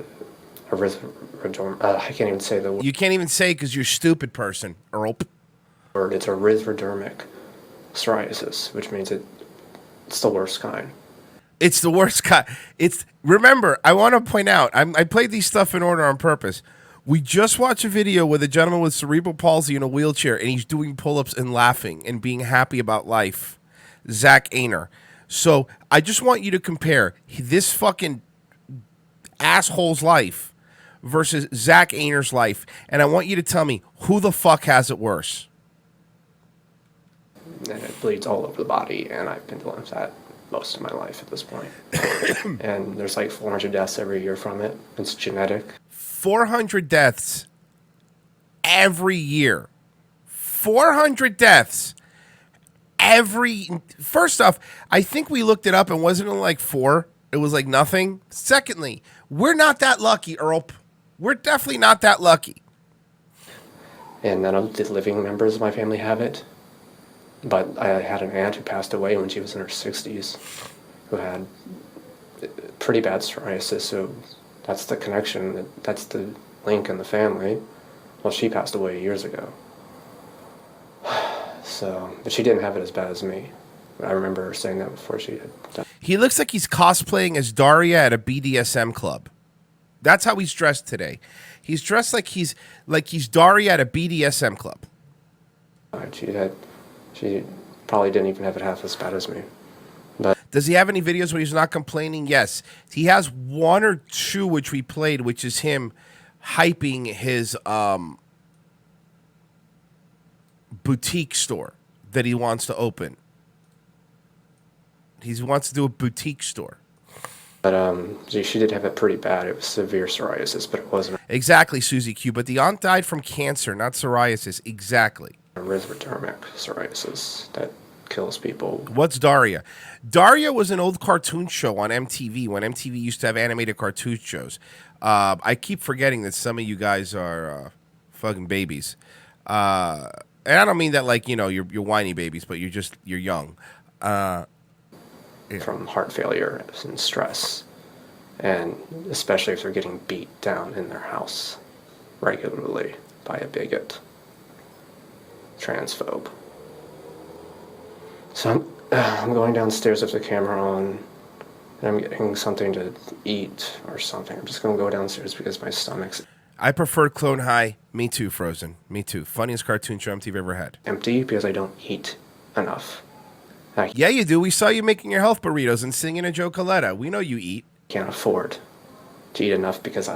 can't even say the word. You can't even say because you're a stupid person, Earl. It's erythrodermic psoriasis, which means it's the worst kind. It's the worst kind. Remember, I want to point out, I played these stuff in order on purpose. We just watched a video with a gentleman with cerebral palsy in a wheelchair, and he's doing pull-ups and laughing and being happy about life. Zach Ainer. So I just want you to compare this fucking asshole's life versus Zach Ainer's life, and I want you to tell me who the fuck has it worse. and it bleeds all over the body, and I've been dealing with that most of my life at this point. And there's like 400 deaths every year from it. It's genetic. 400 deaths every year. 400 deaths every. First off, I think we looked it up and wasn't it like 4? It was like nothing. Secondly, we're not that lucky, Earl. We're definitely not that lucky. And none of the living members of my family have it. But I had an aunt who passed away when she was in her 60s who had pretty bad psoriasis, so that's the connection, that's the link in the family. Well, she passed away years ago. So, but she didn't have it as bad as me. I remember her saying that before she had died. He looks like he's cosplaying as Daria at a BDSM club. That's how he's dressed today. He's dressed like he's Daria at a BDSM club. She probably didn't even have it half as bad as me. But does he have any videos where he's not complaining? Yes. He has 1 or 2 which we played, which is him hyping his boutique store that he wants to open. He wants to do a boutique store. But she did have it pretty bad. It was severe psoriasis, but it wasn't. Exactly, Susie Q. But the aunt died from cancer, not psoriasis. Exactly. Erythrodermic psoriasis that kills people. What's Daria? Daria was an old cartoon show on MTV when MTV used to have animated cartoon shows. I keep forgetting that some of you guys are fucking babies. And I don't mean that like, you're whiny babies, but you're young. From heart failure and stress, and especially if they're getting beat down in their house regularly by a bigot, transphobe. So I'm going downstairs with the camera on, and I'm getting something to eat or something. I'm just going to go downstairs because my stomach's... I prefer Clone High. Me too, Frozen. Me too. Funniest cartoon show MTV ever had. Empty because I don't eat enough. Yeah, you do. We saw you making your health burritos and singing a Joe Coletta. We know you eat. Can't afford to eat enough because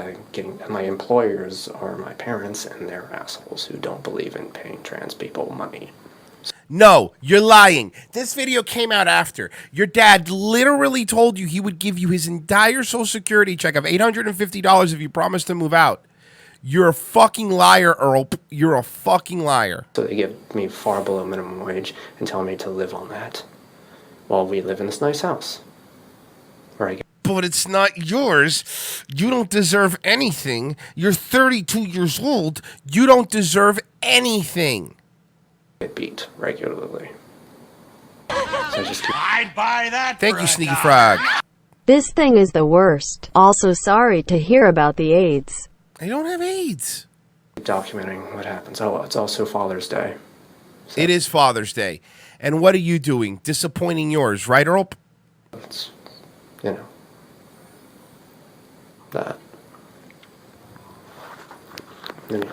my employers are my parents, and they're assholes who don't believe in paying trans people money. No, you're lying. This video came out after. Your dad literally told you he would give you his entire Social Security check of $850 if you promised to move out. You're a fucking liar, Earl. You're a fucking liar. So they give me far below minimum wage and tell me to live on that while we live in this nice house. But it's not yours. You don't deserve anything. You're 32 years old. You don't deserve anything. Get beat regularly. So I'd buy that. Thank you, Sneaky Frog. This thing is the worst. Also sorry to hear about the AIDS. I don't have AIDS. Documenting what happens. Oh, it's also Father's Day. So. It is Father's Day. And what are you doing? Disappointing yours, right, Earl? It's, that. Anyway.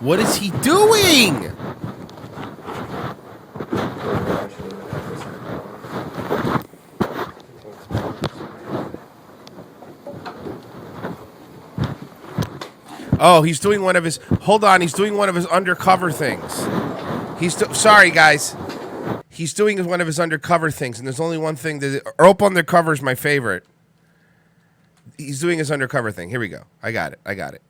What is he doing? Oh, he's doing one of his... Hold on, he's doing one of his undercover things. Sorry, guys. He's doing one of his undercover things, and there's only one thing that... Earl Undercover is my favorite. He's doing his undercover thing. Here we go. I got it.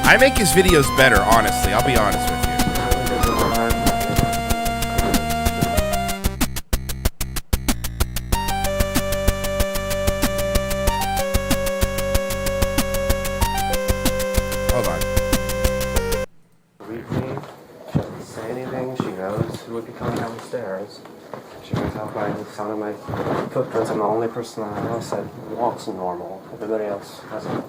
I make his videos better, honestly. I'll be honest with you. sound of my footprints. I'm the only person in the house that walks normal. Everybody else has a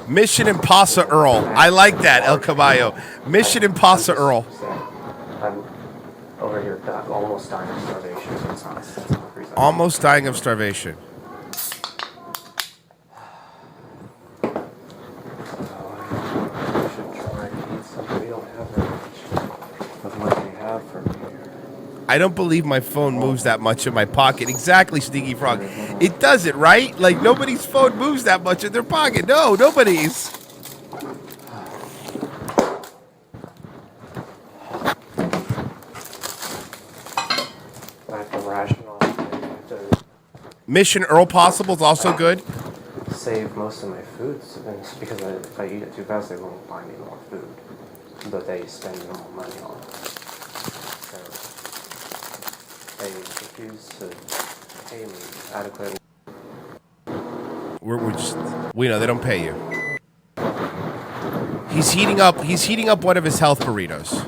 Mission Impossible Earl. I like that, El Caballo. Mission Impossible Earl. I'm over here almost dying of starvation. So it's not the reason. Almost dying of starvation. I don't believe my phone moves that much in my pocket. Exactly, Sneaky Frog. It doesn't, right? Like, nobody's phone moves that much in their pocket. No, nobody's. Mission Earl Possible is also good. Save most of my food because if I eat it too fast, they won't buy me more food. But they spend more money on it. So they refuse to pay me adequately. We know they don't pay you. He's heating up one of his health burritos.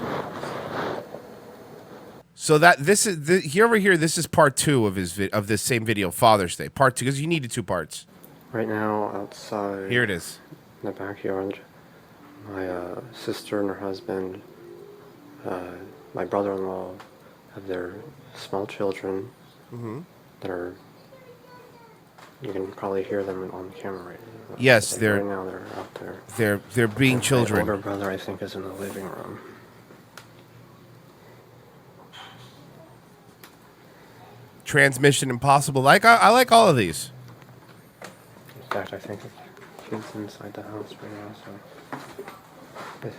So that this is here over here. This is part 2 of this same video, Father's Day, part 2, because you needed 2 parts. Right now, outside. Here it is. In the backyard, my sister and her husband, my brother-in-law, have their small children that are. You can probably hear them on camera right now. Yes, right now they're out there. They're being children. My older brother, I think, is in the living room. Transmission Impossible. I like all of these. In fact, I think the kid's inside the house right now. So.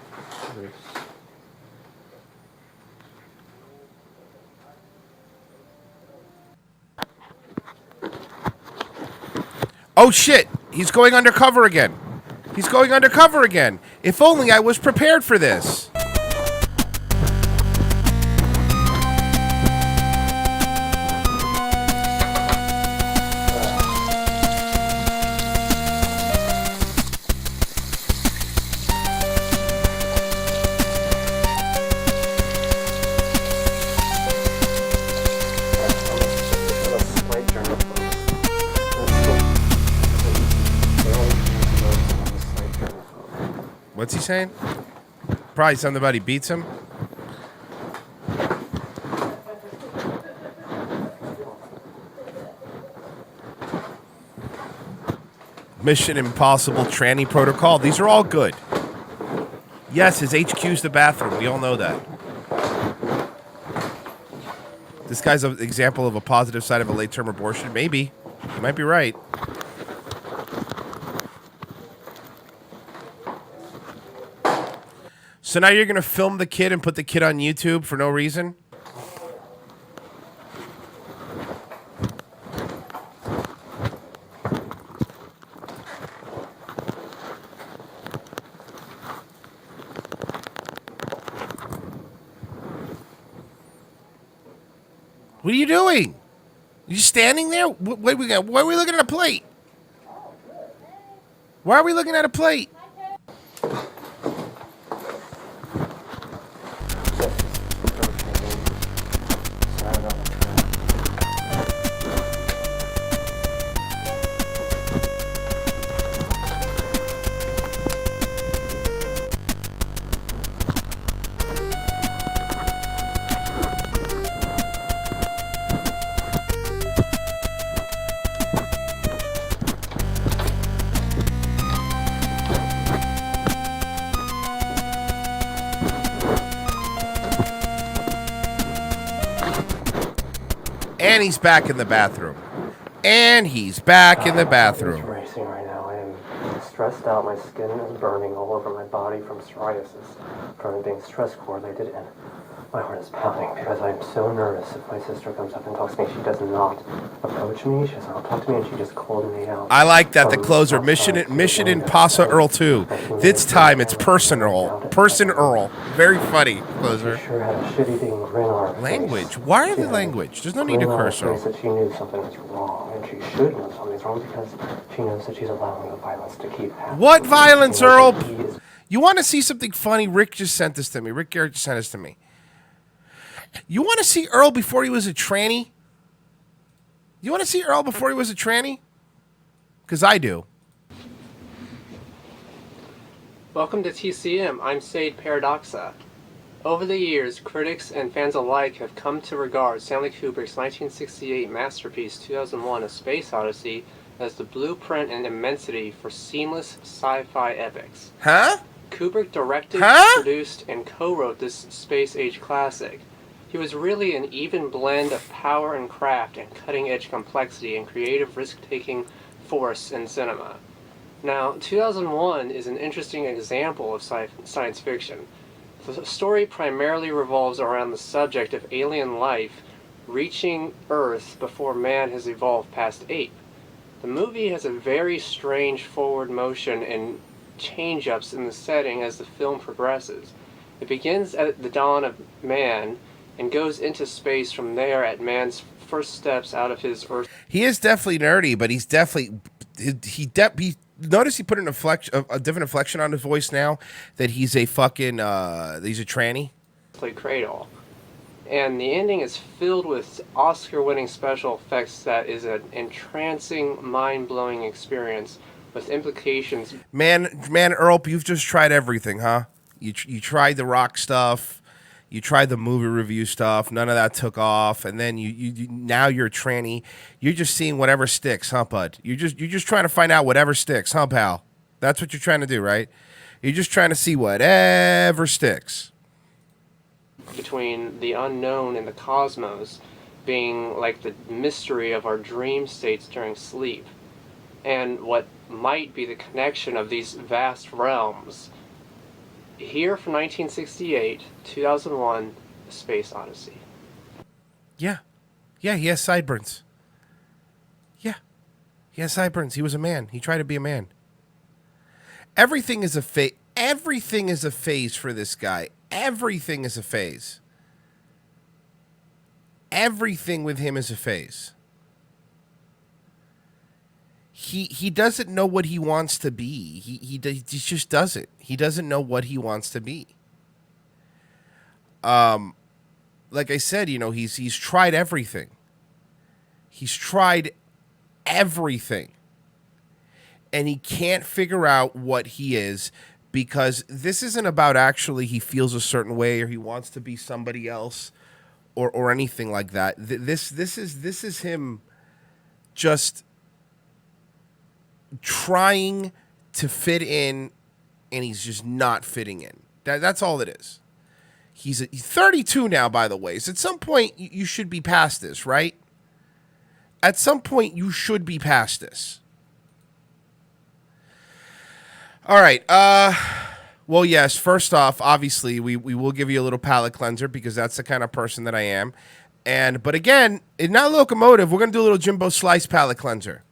Oh shit! He's going undercover again. He's going undercover again. If only I was prepared for this. What's he saying? Probably something about he beats him. Mission Impossible Tranny Protocol. These are all good. Yes, his HQ's the bathroom. We all know that. This guy's an example of a positive side of a late-term abortion. Maybe. You might be right. So now you're going to film the kid and put the kid on YouTube for no reason? What are you doing? You standing there? Why are we looking at a plate? Why are we looking at a plate? And he's back in the bathroom. And he's back in the bathroom. I'm racing right now. I am stressed out. My skin is burning all over my body from psoriasis, from being stress correlated, and my heart is pounding because I'm so nervous. If my sister comes up and talks to me, she does not approach me. She does not talk to me, and she just called me out. I like that. The closer. Mission Impossible Earl 2. This time it's personal. Person Earl. Very funny. Closer. She sure had a shitty-eating grin on her Language. face. Why are the language? There's no need to curse her. That she knew something was wrong, and she should know something's wrong because she knows that she's allowing the violence to keep happening. What violence, Earl? You want to see something funny? Rick just sent this to me. Rick Garrett just sent this to me. You want to see Earl before he was a tranny? You want to see Earl before he was a tranny? Because I do. Welcome to TCM. I'm Sade Paradoxa. Over the years, critics and fans alike have come to regard Stanley Kubrick's 1968 masterpiece 2001: A Space Odyssey as the blueprint and immensity for seamless sci-fi epics. Huh? Kubrick directed, produced, and co-wrote this space-age classic. He was really an even blend of power and craft and cutting-edge complexity and creative risk-taking force in cinema. Now, 2001 is an interesting example of science fiction. The story primarily revolves around the subject of alien life reaching Earth before man has evolved past ape. The movie has a very strange forward motion and change-ups in the setting as the film progresses. It begins at the dawn of man and goes into space from there at man's first steps out of his Earth. He is definitely nerdy, but he's definitely he notice he put a different inflection on his voice now that he's a fucking he's a tranny. Play Cradle. And the ending is filled with Oscar-winning special effects that is an entrancing, mind-blowing experience with implications. Man, Earl, you've just tried everything, huh? You tried the rock stuff. You tried the movie review stuff. None of that took off, and then you now you're a tranny. You're just seeing whatever sticks, huh, bud? You're just trying to find out whatever sticks, huh, pal? That's what you're trying to do, right? You're just trying to see whatever sticks. Between the unknown and the cosmos being like the mystery of our dream states during sleep, and what might be the connection of these vast realms. Here from 1968, 2001, A Space Odyssey. Yeah, he has sideburns. Yeah, he has sideburns. He was a man. He tried to be a man. Everything is a phase. Everything is a phase for this guy. Everything is a phase. Everything with him is a phase. He doesn't know what he wants to be. He just doesn't. He doesn't know what he wants to be. Like I said, you know, he's tried everything. He's tried everything. And he can't figure out what he is, because this isn't about actually he feels a certain way or he wants to be somebody else or anything like that. This is him just trying to fit in, and he's just not fitting in. That's all it is. He's 32 now, by the way. So at some point, you should be past this, right? At some point, you should be past this. All right. Well, yes, first off, obviously, we will give you a little palate cleanser because that's the kind of person that I am. But again, in Not Locomotive, we're going to do a little Jimbo Slice palate cleanser.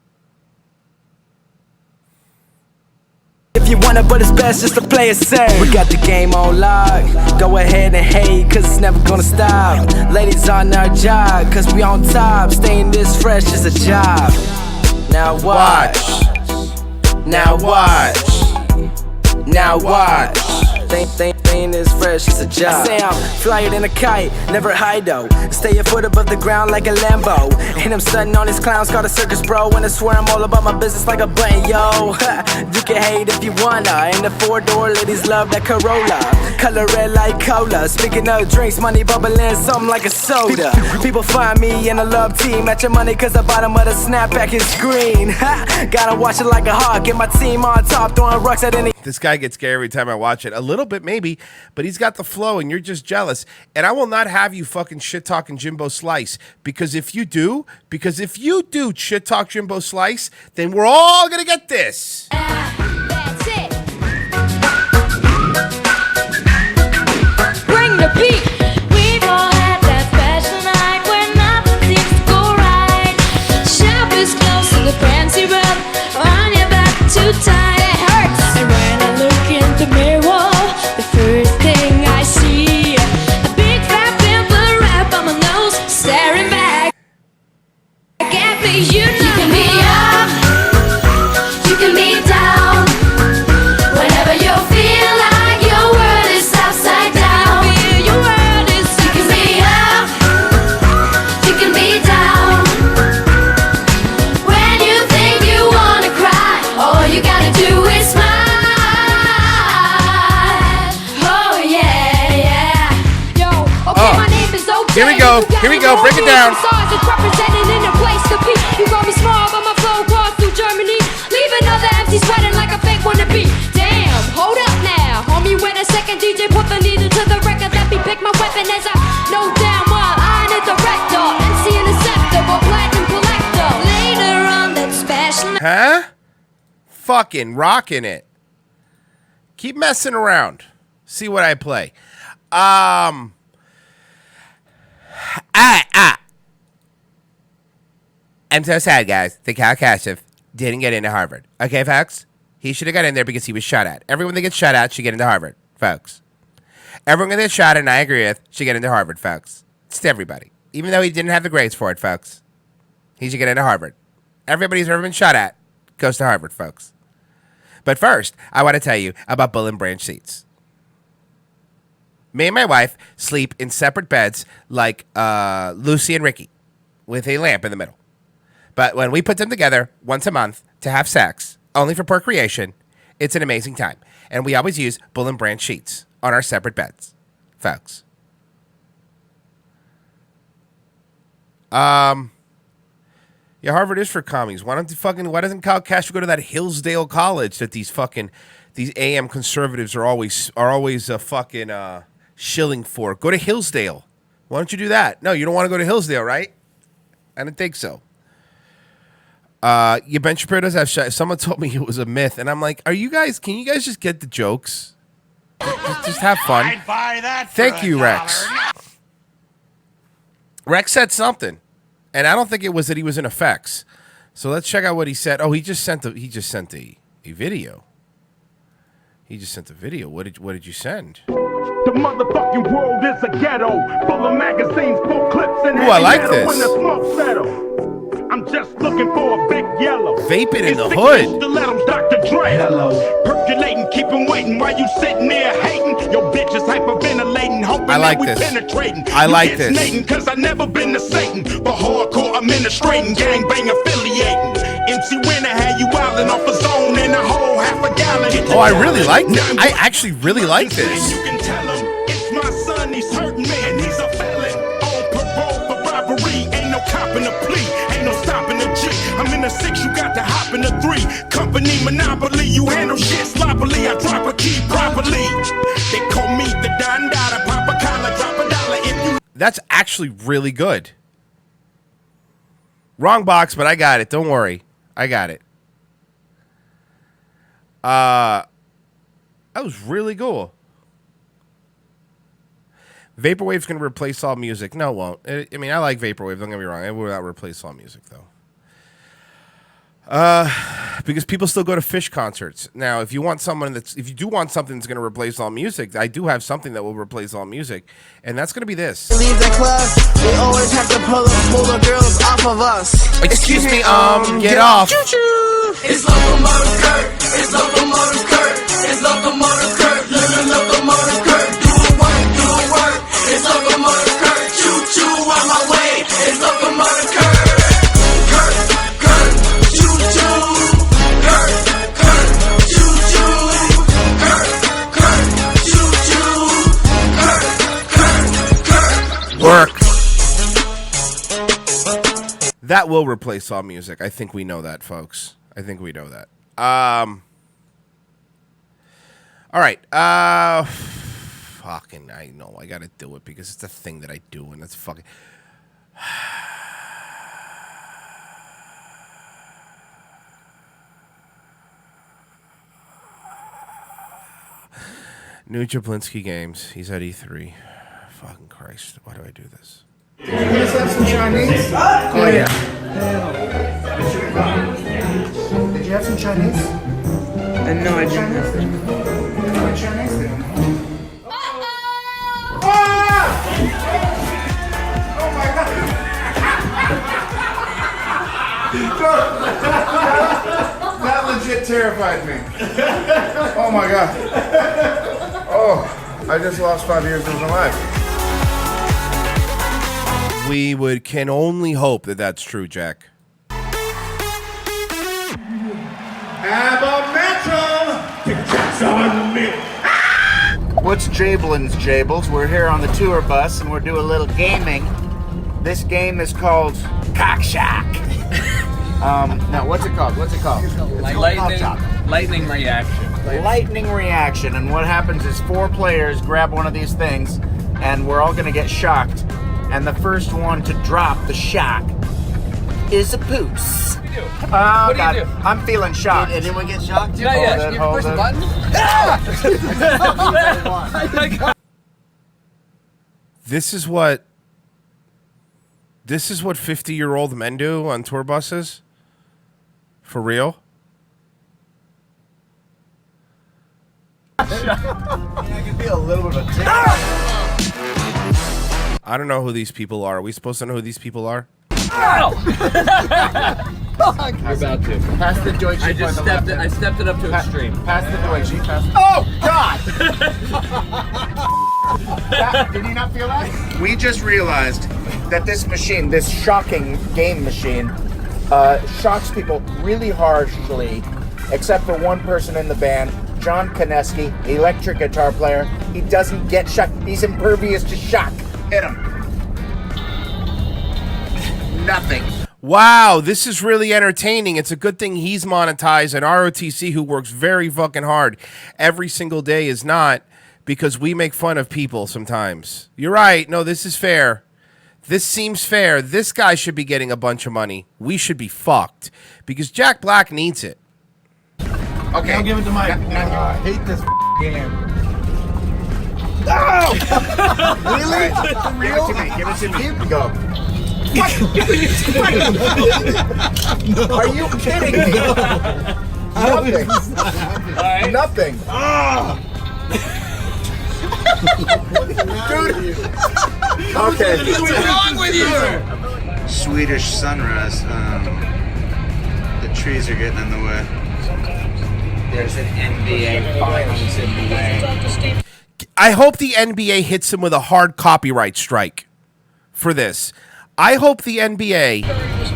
If you want it, but it's best just to play it safe. We got the game on lock. Go ahead and hate, cause it's never gonna stop. Ladies on our job, cause we on top. Staying this fresh is a job. Now watch. Now watch. Now watch. Thing is fresh, it's a job. Say I'm flyer than a kite, never hide though. Stay a foot above the ground like a Lambo. And I'm stunting on these clowns called a circus bro. And I swear I'm all about my business like a button, yo. You can hate if you wanna. In the 4-door, ladies love that Corolla. Color red like cola. Speaking of drinks, money bubbling, something like a soda. People find me in a love team. At your money cause the bottom of the snapback is green. Gotta watch it like a hawk. Get my team on top, throwing rocks at any. This guy gets scared every time I watch it. A little bit, maybe, but he's got the flow, and you're just jealous. And I will not have you fucking shit-talking Jimbo Slice, because if you do shit-talk Jimbo Slice, then we're all going to get this. That's it. Bring the beat. We've all had that special night where nothing seems to go right. Shop is close to the fancy rub on your back too tight. It hurts. And when I look in the mirror, the first thing I see, a big fat pimple wrap on my nose, staring back at me. You can be up, you can be down. go. Here we go. Break it down. Represented in a place to be. You call me small, but my flow crossed through Germany. Leave another empty sweating like a fake wannabe. Damn, hold up now. Homie, wait a second. DJ, put the needle to the record. Let me pick my weapon as I know damn well I ain't the director. MC Interceptor, or platinum collector. Later on that special. Huh? Fucking rocking it. Keep messing around. See what I play. I'm so sad, guys. The Cal Kashev didn't get into Harvard. Okay, folks? He should have got in there because he was shot at. Everyone that gets shot at should get into Harvard, folks. Everyone that gets shot at, and I agree with, should get into Harvard, folks. It's to everybody. Even though he didn't have the grades for it, folks. He should get into Harvard. Everybody who's ever been shot at goes to Harvard, folks. But first, I want to tell you about Bull and Branch seats. Me and my wife sleep in separate beds like Lucy and Ricky with a lamp in the middle. But when we put them together once a month to have sex, only for procreation, it's an amazing time. And we always use Bull and Branch sheets on our separate beds, folks. Yeah, Harvard is for commies. Why doesn't Cal Castro go to that Hillsdale College that these AM conservatives are always shilling for? Go to Hillsdale. Why don't you do that? No, you don't want to go to Hillsdale, right? I didn't think so. Yeah, Ben Shapiro does have shot. Someone told me it was a myth, and I'm like, can you guys just get the jokes? Just have fun. I'd buy that. Thank you, Rex. Rex said something, and I don't think it was that he was in effects. So let's check out what he said. Oh, he just sent a video. He just sent a video. What did you send? The motherfucking world is a ghetto, full of magazines, full clips, and I like this. When the smoke settle. I'm just looking for a big yellow. Vaping in the hood. To let 'em Dr. Dre. Hello. Percolating, keep 'em waiting while you sitting there hating. Your bitch is hyperventilating, hoping I like that we this. penetrating. I like this. Cause I never been to Satan, but hardcore administrating, gangbang affiliating. MC Winner had you wildin' off a zone and a whole half a gallon. Oh, I really like this. I actually really like this. You can tell him it's my son, he's hurting me, and he's a felon. On parole for robbery, ain't no cop in the plea, ain't no stopping the G. I'm in the 6, you got to hop in the 3. Company monopoly, you handle shit sloppily. I drop a key properly. They call me the Don Dada, pop a collar, drop a dollar if you. That's actually really good. Wrong box, but I got it. Don't worry. I got it. That was really cool. Vaporwave's going to replace all music. No, it won't. I mean, I like Vaporwave. Don't get me wrong. It will not replace all music, though. Because people still go to Fish concerts. Now, if you do want something that's going to replace all music, I do have something that will replace all music, and that's going to be this. Leave the club, they always have to pull the girls off of us. Excuse me, get off. Choo-choo. It's Locomotive Kurt, it's Locomotive Kurt, it's Locomotive Kurt, Locomotive Kurt, do the work, it's Locomotive Kurt, choo-choo on my way, it's Locomotive Kurt. Work. That will replace all music. I think we know that, folks. I think we know that. All right. Fucking, I know. I got to do it because it's a thing that I do, and it's fucking. New Jablinski games. He's at E3. Fucking Christ. Why do I do this? Did you guys have some Chinese? Oh, yeah. Did you have some Chinese? No, I didn't have some Chinese. Oh my God! That legit terrified me. Oh my God. Oh. I just lost 5 years of my life. We can only hope that that's true, Jack. What's Jablin's Jables? We're here on the tour bus and we're doing a little gaming. This game is called Cock Shock. No, what's it called? What's it called? It's called Cock Shock. Lightning reaction. Lightning reaction. And what happens is 4 players grab one of these things, and we're all gonna get shocked. And the first one to drop the shock is a poos. Oh, What do you God. do? I'm feeling shocked. Did anyone get shocked? Not yet. You push the button? This is what 50-year-old men do on tour buses? For real? I can feel a little bit of a tick. I don't know who these people are. Are we supposed to know who these people are? You're about to. Pass the Deutsche. I stepped it up to extreme. Pass the Deutsche. Oh, God! Did you not feel that? We just realized that this machine, this shocking game machine, shocks people really harshly, except for one person in the band, John Koneski, electric guitar player. He doesn't get shocked. He's impervious to shock. Hit him. Nothing. Wow, this is really entertaining. It's a good thing he's monetized and ROTC, who works very fucking hard every single day, is not, because we make fun of people sometimes. You're right. No, this is fair. This seems fair. This guy should be getting a bunch of money. We should be fucked because Jack Black needs it. Okay. I'll give it to Mike. I hate this game. Oh! Really? For real? Give it to me. Go. Are you kidding me? Nothing. Nothing. Dude. Okay. What's wrong with you? Swedish sunrise. The trees are getting in the way. There's an NBA finals in the way. I hope the NBA hits him with a hard copyright strike for this. I hope the NBA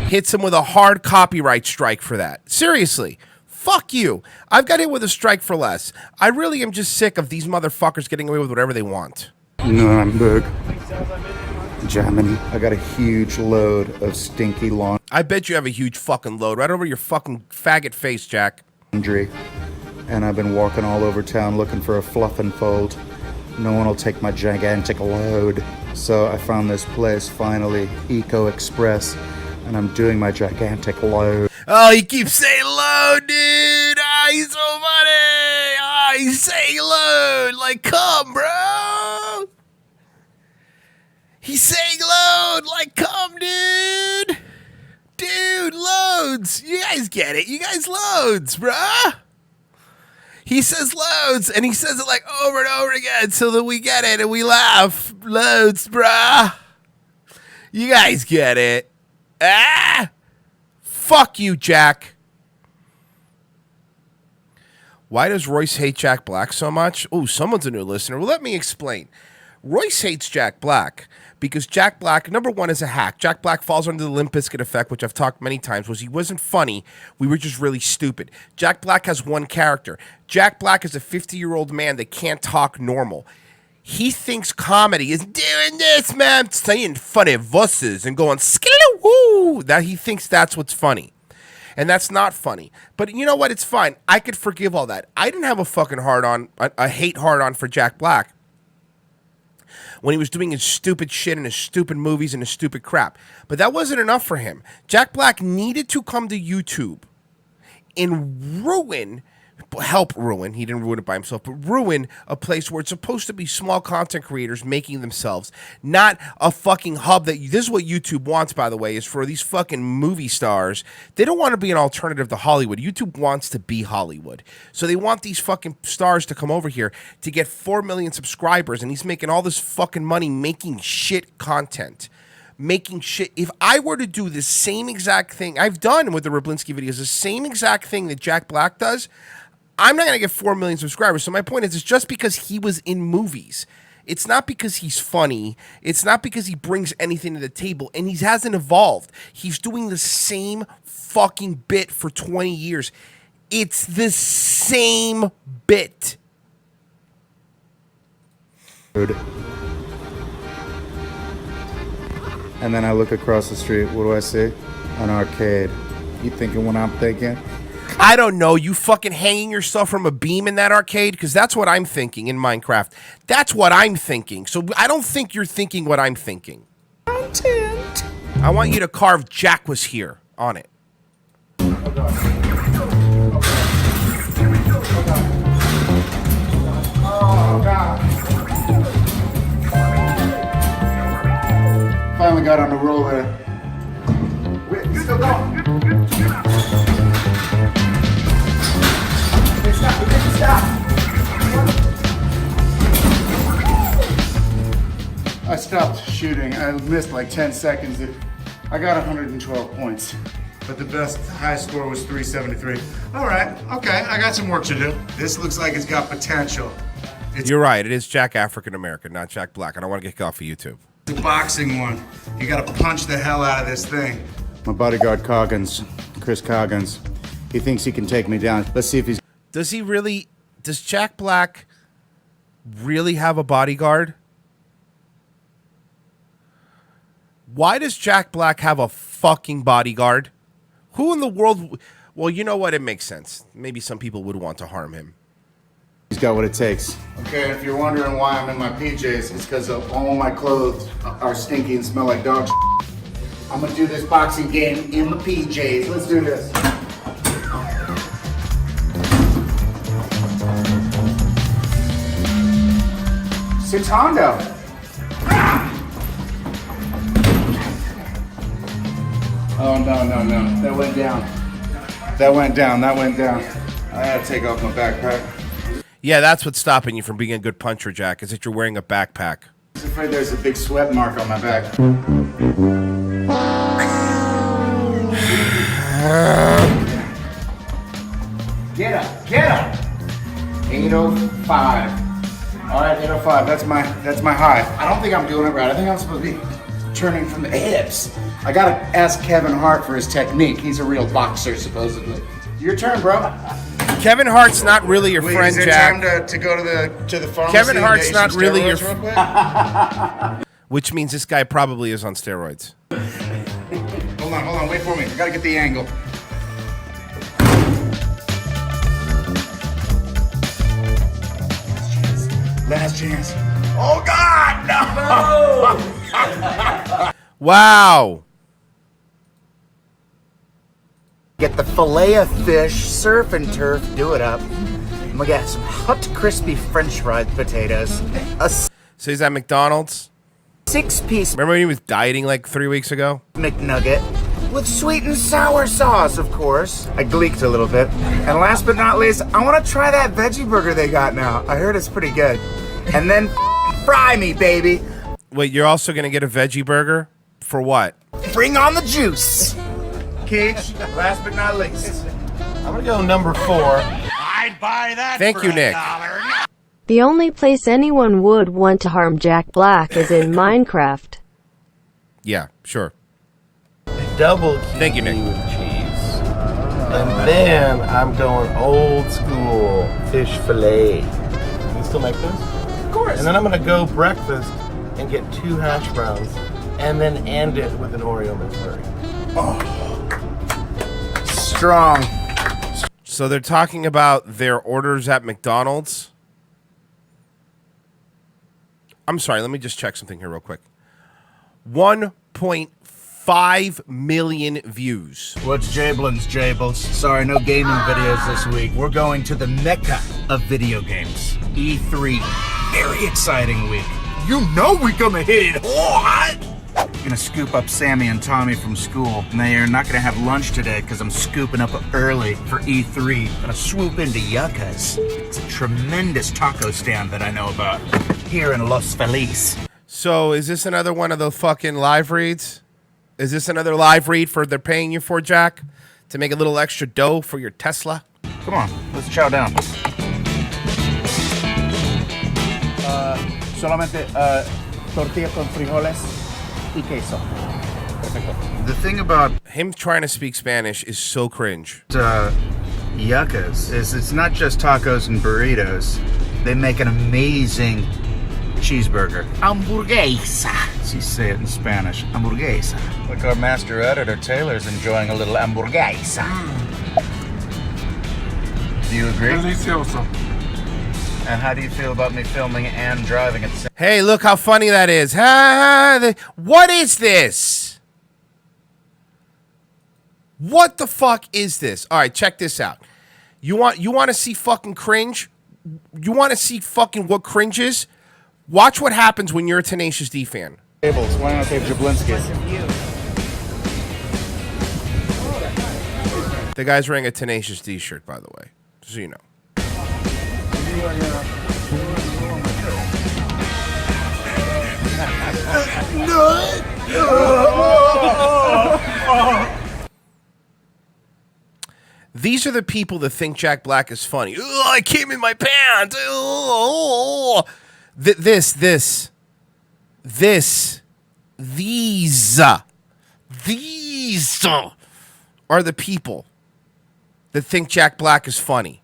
hits him with a hard copyright strike for that. Seriously. Fuck you. I've got hit with a strike for less. I really am just sick of these motherfuckers getting away with whatever they want. Nuremberg, Germany. I got a huge load of stinky laundry. I bet you have a huge fucking load right over your fucking faggot face, Jack. And I've been walking all over town looking for a fluff and fold. No one will take my gigantic load. So I found this place finally, Eco Express, and I'm doing my gigantic load. Oh, he keeps saying load, dude. Ah, he's so funny. Ah, he's saying load. Like, come, bro. He's saying load. Like, come, dude. Dude, loads. You guys get it. You guys loads, bruh. He says loads, and he says it like over and over again so that we get it and we laugh. Loads, bruh. You guys get it. Ah! Fuck you, Jack. Why does Royce hate Jack Black so much? Oh, someone's a new listener. Well, let me explain. Royce hates Jack Black because Jack Black, number one, is a hack. Jack Black falls under the Limp Bizkit effect, which I've talked many times, was he wasn't funny. We were just really stupid. Jack Black has one character. Jack Black is a 50-year-old man that can't talk normal. He thinks comedy is doing this, man, saying funny voices and going skilly-woo. That he thinks that's what's funny. And that's not funny. But you know what? It's fine. I could forgive all that. I didn't have a fucking hard-on, a hate hard-on for Jack Black when he was doing his stupid shit and his stupid movies and his stupid crap. But that wasn't enough for him. Jack Black needed to come to YouTube and help ruin, he didn't ruin it by himself, but ruin a place where it's supposed to be small content creators making themselves, not a fucking hub that, this is what YouTube wants, by the way, is for these fucking movie stars. They don't want to be an alternative to Hollywood. YouTube wants to be Hollywood. So they want these fucking stars to come over here to get 4 million subscribers, and he's making all this fucking money making shit content. Making shit. If I were to do the same exact thing I've done with the Rablinski videos, the same exact thing that Jack Black does, I'm not going to get 4 million subscribers. So my point is, it's just because he was in movies. It's not because he's funny. It's not because he brings anything to the table. And he hasn't evolved. He's doing the same fucking bit for 20 years. It's the same bit. And then I look across the street. What do I see? An arcade. You thinking what I'm thinking? I don't know. You fucking hanging yourself from a beam in that arcade? Because that's what I'm thinking in Minecraft. That's what I'm thinking. So I don't think you're thinking what I'm thinking. Content. I want you to carve Jack was here on it. Oh, God. Finally got on the roll there. Wait, you still going? Stop. I stopped shooting. I missed like 10 seconds. I got 112 points. But the highest score was 373. All right, okay, I got some work to do. This looks like it's got potential. You're right. It is Jack African American, not Jack Black. I don't want to get off of YouTube. The boxing one. You gotta punch the hell out of this thing. My bodyguard Coggins, Chris Coggins, he thinks he can take me down. Let's see if he's... Does Jack Black really have a bodyguard? Why does Jack Black have a fucking bodyguard? Who in the world... Well, you know what? It makes sense. Maybe some people would want to harm him. He's got what it takes. Okay, if you're wondering why I'm in my PJs, it's because all my clothes are stinky and smell like dog shit. I'm gonna do this boxing game in the PJs. Let's do this. Six Hondo. Oh, no. That went down. I had to take off my backpack. Yeah, that's what's stopping you from being a good puncher, Jack, is that you're wearing a backpack. I was afraid there's a big sweat mark on my back. Get up. 805. All right, 805. That's my high. I don't think I'm doing it right. I think I'm supposed to be turning from the hips. I gotta ask Kevin Hart for his technique. He's a real boxer, supposedly. Your turn, bro. Kevin Hart's not really your friend, is it Jack. time to go to the pharmacy? Kevin and Hart's get you not some really your steroids real quick? Which means this guy probably is on steroids. Hold on, wait for me. I gotta get the angle. Last chance. Oh God, no! Wow. Get the fillet of fish, surf and turf, do it up. I'm gonna get some hot, crispy French fried potatoes. So he's at McDonald's. 6-piece. Remember when he was dieting like 3 weeks ago? McNugget. With sweet and sour sauce, of course. I gleeked a little bit. And last but not least, I want to try that veggie burger they got now. I heard it's pretty good. And then fry me, baby. Wait, you're also going to get a veggie burger? For what? Bring on the juice. Cage, last but not least. I'm going to go number 4. I'd buy that. Thank you, Nick. The only place anyone would want to harm Jack Black is in Minecraft. Yeah, sure. Double Thank you, Nick. with cheese. And then I'm going old school fish fillet. Can you still make this? Of course. And then I'm going to go breakfast and get 2 hash browns and then end it with an Oreo McFlurry. Oh. Strong. So they're talking about their orders at McDonald's. I'm sorry, let me just check something here real quick. 1.5 million views. What's Jablin's Jables? Sorry, no gaming videos this week. We're going to the mecca of video games. E3. Very exciting week. You know we're gonna hit it hard! Gonna scoop up Sammy and Tommy from school. And they are not gonna have lunch today because I'm scooping up early for E3. Gonna swoop into Yucca's. It's a tremendous taco stand that I know about here in Los Feliz. So is this another one of the fucking live reads? Is this another live read for they're paying you for, Jack? To make a little extra dough for your Tesla? Come on, let's chow down. Solamente tortilla con frijoles y queso. Perfecto. The thing about him trying to speak Spanish is so cringe. Yucca's is it's not just tacos and burritos. They make an amazing cheeseburger. Hamburguesa. She say it in Spanish. Hamburguesa. Like our master editor Taylor's enjoying a little hamburguesa. Do you agree? Delicioso. And how do you feel about me filming and driving at the same Hey, look how funny that is. What is this? What the fuck is this? All right, check this out. You want to see fucking cringe? You want to see fucking what cringe is? Watch what happens when you're a Tenacious D fan. tables? Why not take Jablinski's? The guy's wearing a Tenacious D shirt, by the way, just so you know. These are the people that think Jack Black is funny. Oh, I came in my pants. These are the people that think Jack Black is funny.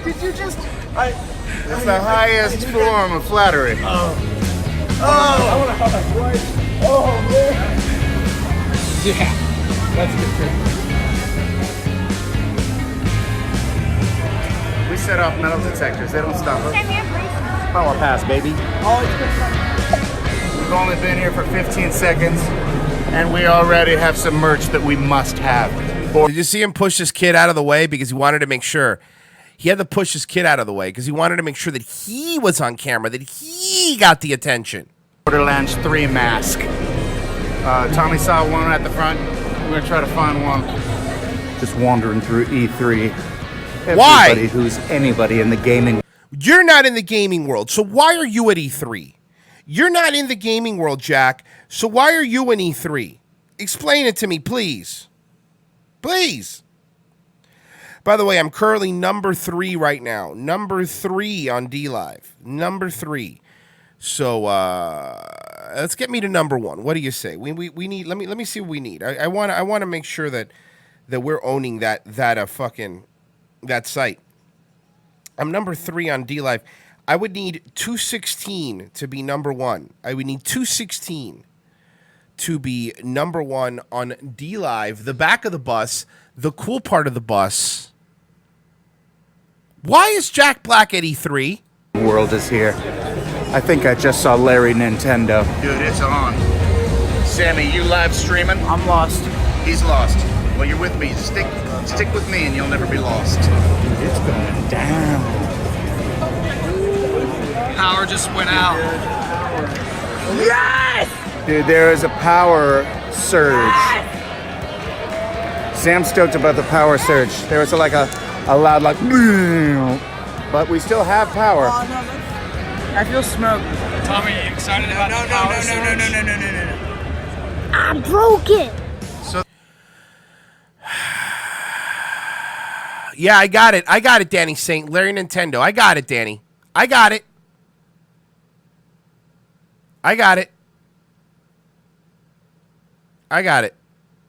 Did you just? It's the highest form of flattery. Oh man. Yeah, that's a good trick. We set off metal detectors. They don't stop us. Power pass, baby. We've only been here for 15 seconds, and we already have some merch that we must have. Did you see him push his kid out of the way because he wanted to make sure? He had to push his kid out of the way because he wanted to make sure that he was on camera, that he got the attention. Borderlands 3 mask. Tommy saw one at the front. We're going to try to find one. Just wandering through E3. Why? Everybody who's anybody in the gaming. You're not in the gaming world, so why are you at E3? You're not in the gaming world, Jack, so why are you in E3? Explain it to me, please. Please. By the way, I'm currently number 3 right now. Number 3 on D-Live. Number 3. So let's get me to number 1. What do you say? We need. Let me see what we need. I want to make sure that we're owning that site. I'm number 3 on D-Live. I would need 216 to be number 1. I would need 216 to be number 1 on D-Live. The back of the bus, the cool part of the bus. Why is Jack Black at E3? The world is here. I think I just saw Larry Nintendo. Dude, it's on. Sammy, you live streaming? I'm lost. He's lost. Well, you're with me. Stick with me and you'll never be lost. Dude, it's going down. Power just went out. Yes! Dude, there is a power surge. Sam's stoked about the power surge. There was like a loud like, but we still have power. Oh, no, I feel smoke. Tommy, you excited about the power surge? No. I broke it. Yeah, I got it, Danny Saint. Larry Nintendo. I got it, Danny. I got it.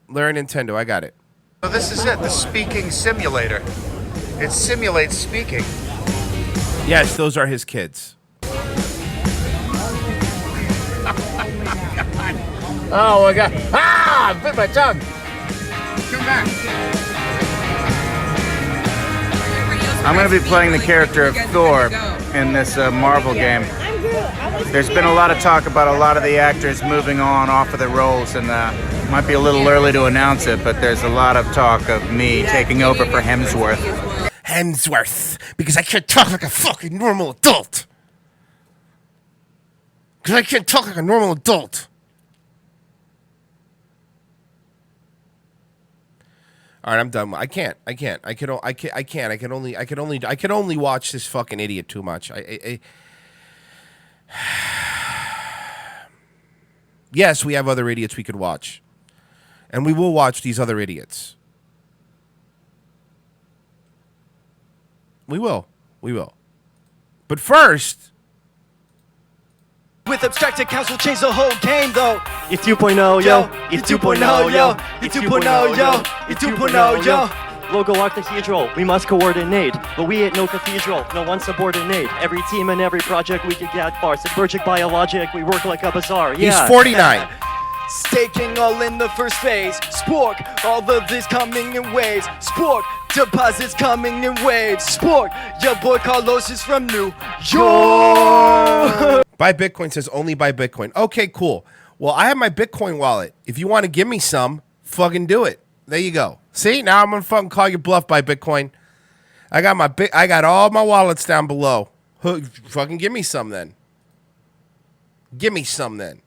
Larry Nintendo, I got it. So this is it, the speaking simulator. It simulates speaking. Yes, those are his kids. Oh my god. Ah! I bit my tongue. Come back. I'm going to be playing the character of Thor in this Marvel game. There's been a lot of talk about a lot of the actors moving on off of their roles, and might be a little early to announce it, but there's a lot of talk of me taking over for Hemsworth. Hemsworth, because I can't talk like a fucking normal adult. Because I can't talk like a normal adult. All right, I'm done. I can't. I can only watch this fucking idiot too much. Yes, we have other idiots we could watch. And we will watch these other idiots. We will. But first, With abstracted counts will change the whole game though. It's 2.0, yo. It's 2.0, yo. It's 2.0, yo. It's 2.0, yo. Logo octahedral, we must coordinate. But we ain't no cathedral, no one subordinate. Every team and every project we can get far. Subvergic biologic, we work like a bazaar. Yeah. He's 49. Staking all in the first phase. Spork, all of this coming in waves. Spork, deposits coming in waves. Spork, your boy Carlos is from New York. Buy Bitcoin says only buy Bitcoin. Okay, cool. Well, I have my Bitcoin wallet. If you want to give me some, fucking do it. There you go. See, now I'm gonna fucking call your bluff, Buy Bitcoin. I got all my wallets down below. Fucking give me some then. Give me some then.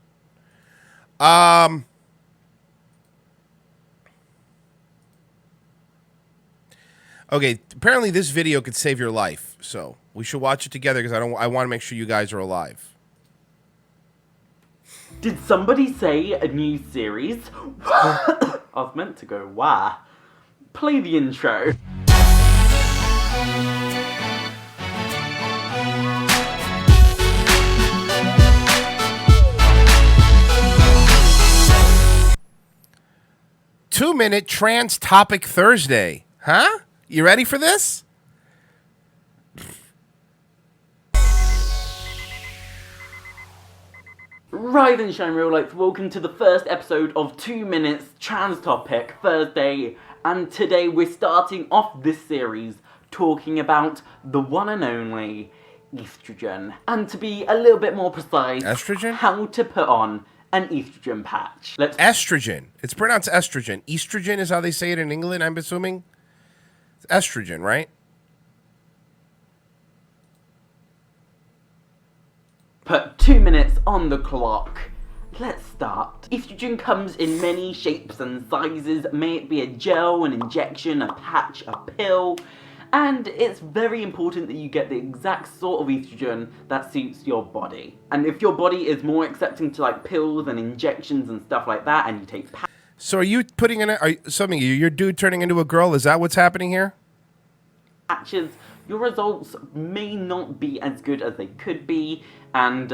Okay, apparently this video could save your life, so we should watch it together because I want to make sure you guys are alive. Did somebody say a new series? I was meant to go, wah. Play the intro. Two-minute trans topic Thursday. Huh? You ready for this? Right then, Shine Real Lights, welcome to the first episode of 2 Minutes Trans Topic Thursday. And today we're starting off this series talking about the one and only estrogen. And to be a little bit more precise, estrogen? How to put on an estrogen patch. Estrogen. It's pronounced estrogen. Estrogen is how they say it in England, I'm assuming. It's estrogen, right? Put 2 minutes on the clock. Let's start. Estrogen comes in many shapes and sizes, may it be a gel, an injection, a patch, a pill, and it's very important that you get the exact sort of estrogen that suits your body. And if your body is more accepting to like pills and injections and stuff like that, and you take So are you putting in your dude turning into a girl? Is that what's happening here? patches, your results may not be as good as they could be, and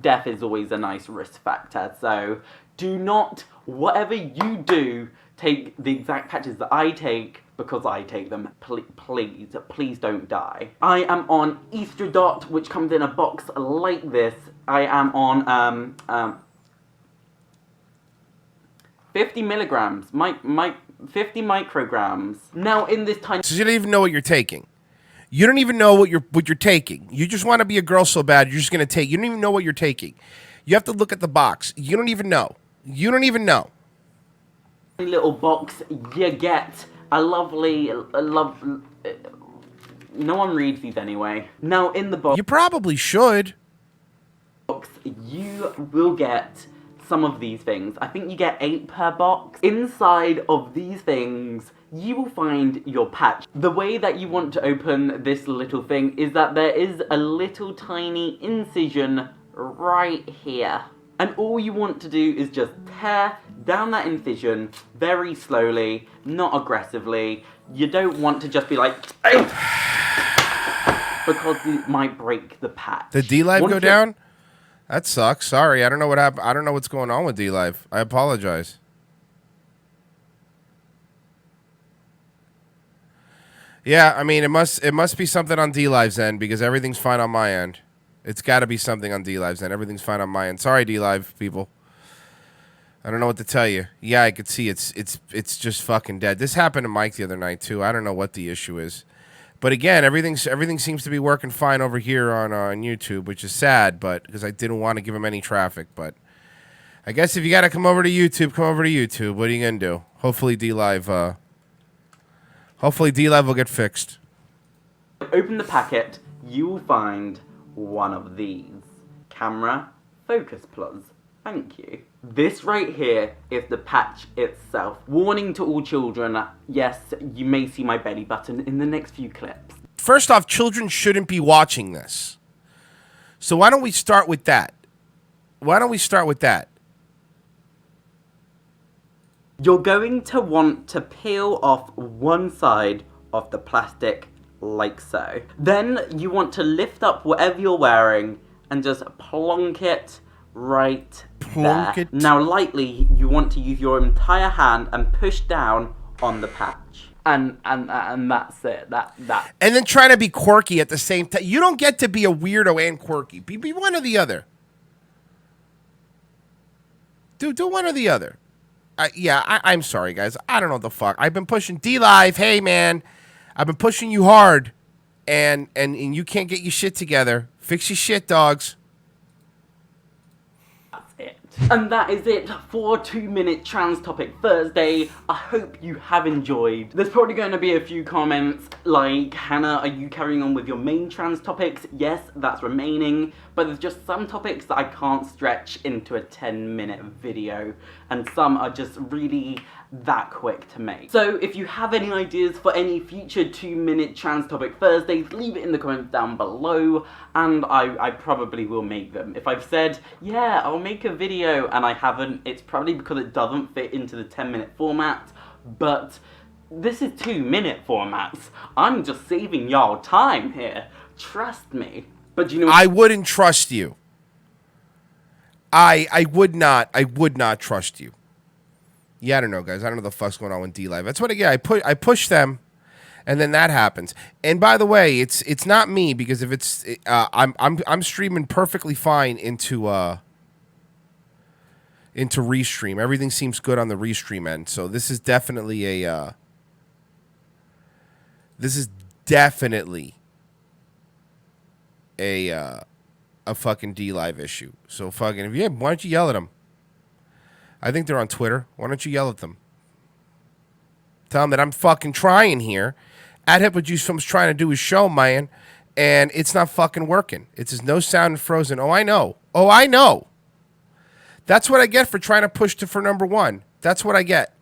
death is always a nice risk factor. So do not, whatever you do, take the exact patches that I take because I take them. Please don't die. I am on Estradot, which comes in a box like this. I am on 50 milligrams, 50 micrograms. Now in this tiny... So you don't even know what you're taking. You don't even know what you're taking. You just want to be a girl so bad, you're just going to take. You don't even know what you're taking. You have to look at the box. You don't even know. You don't even know. Little box, you get a lovely... no one reads these anyway. Now in the box... You probably should. You will get some of these things. I think you get 8 per box. Inside of these things, you will find your patch. The way that you want to open this little thing is that there is a little tiny incision right here. And all you want to do is just tear down that incision very slowly, not aggressively. You don't want to just be like, because it might break the patch. Did D-Live go down? That sucks. Sorry, I don't know what happened. I don't know what's going on with D-Live. I apologize. Yeah, I mean, it must be something on D-Live's end because everything's fine on my end. It's got to be something on D-Live's end. Everything's fine on my end. Sorry, D-Live people. I don't know what to tell you. Yeah, I could see it's just fucking dead. This happened to Mike the other night too. I don't know what the issue is, but again, everything seems to be working fine over here on YouTube, which is sad. But because I didn't want to give him any traffic, but I guess if you got to come over to YouTube, come over to YouTube. What are you gonna do? Hopefully, D-Live will get fixed. Open the packet, you will find one of these. Camera, focus plus. Thank you. This right here is the patch itself. Warning to all children, yes, you may see my belly button in the next few clips. First off, children shouldn't be watching this. So why don't we start with that? You're going to want to peel off one side of the plastic like so. Then you want to lift up whatever you're wearing and just plonk it right there. Now lightly, you want to use your entire hand and push down on the patch. And that's it. That. And then trying to be quirky at the same time. You don't get to be a weirdo and quirky. Be one or the other. Do one or the other. I'm sorry, guys. I don't know what the fuck. I've been pushing D-Live. Hey, man. I've been pushing you hard. And you can't get your shit together. Fix your shit, dogs. And that is it for 2-Minute Trans Topic Thursday. I hope you have enjoyed. There's probably going to be a few comments like, Hannah, are you carrying on with your main trans topics? Yes, that's remaining. But there's just some topics that I can't stretch into a 10-minute video. And some are just really that quick to make. So if you have any ideas for any future 2-Minute Trans Topic Thursdays, leave it in the comments down below, and I probably will make them. If I've said, yeah, I'll make a video, and I haven't, it's probably because it doesn't fit into the 10-minute format, but this is 2-minute formats. I'm just saving y'all time here. Trust me. But you know what? I wouldn't trust you. I would not trust you. Yeah, I don't know, guys. I don't know what the fuck's going on with D-Live. That's what I get. I push them, and then that happens. And by the way, it's not me, because if it's I'm streaming perfectly fine into Restream. Everything seems good on the Restream end. So this is definitely a fucking D-Live issue. So fucking, why don't you yell at them? I think they're on Twitter. Why don't you yell at them? Tell them that I'm fucking trying here. At Hip with Juice Films trying to do his show, man, and it's not fucking working. It's just no sound and frozen. Oh, I know. That's what I get for trying to push for number one. That's what I get.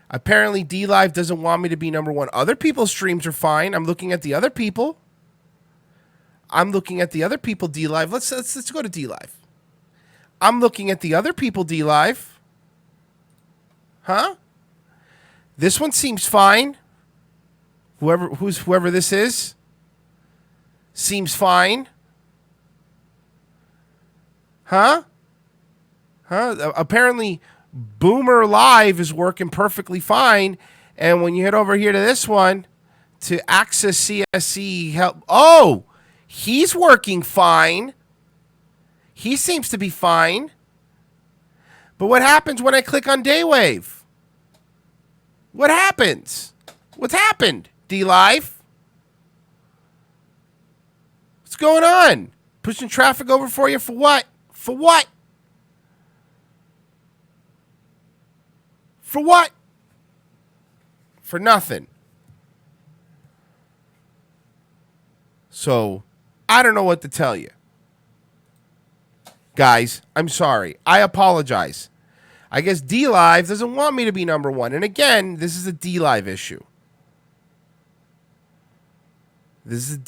Apparently, D-Live doesn't want me to be number one. Other people's streams are fine. I'm looking at the other people. D-Live. Let's go to D-Live. I'm looking at the other people, D-Live. Huh? This one seems fine. Whoever this is seems fine. Huh? Apparently, Boomer Live is working perfectly fine. And when you head over here to this one, to access CSC help. Oh, he's working fine. He seems to be fine. But what happens when I click on Daywave? What happens? What's happened, D-Live? What's going on? Pushing traffic over for you for what? For what? For what? For nothing. So, I don't know what to tell you. Guys, I'm sorry. I apologize. I guess D-Live doesn't want me to be number one. And again, this is a D-Live issue. Let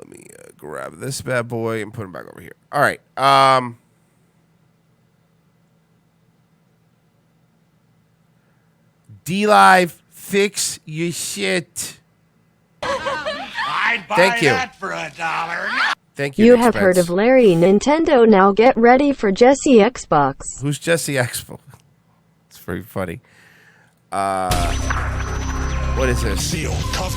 me grab this bad boy and put him back over here. All right. D-Live, fix your shit. I'd buy Thank you. that for $1. Thank you. You have heard of Larry Nintendo. Now get ready for Jesse Xbox. Who's Jesse Xbox? It's very funny. What is this? Seal, tough.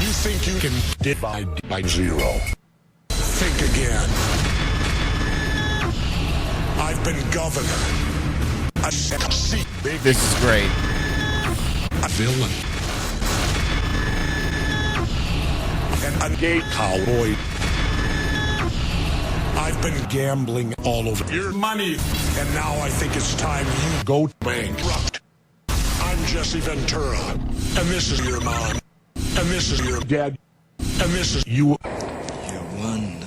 You think you can divide by 0? Think again. I've been governor. A seat big. This is great. A villain. And a gay cowboy. I've been gambling all over your money, and now I think it's time you go bankrupt. I'm Jesse Ventura, and this is your mom, and this is your dad, and this is you. You're one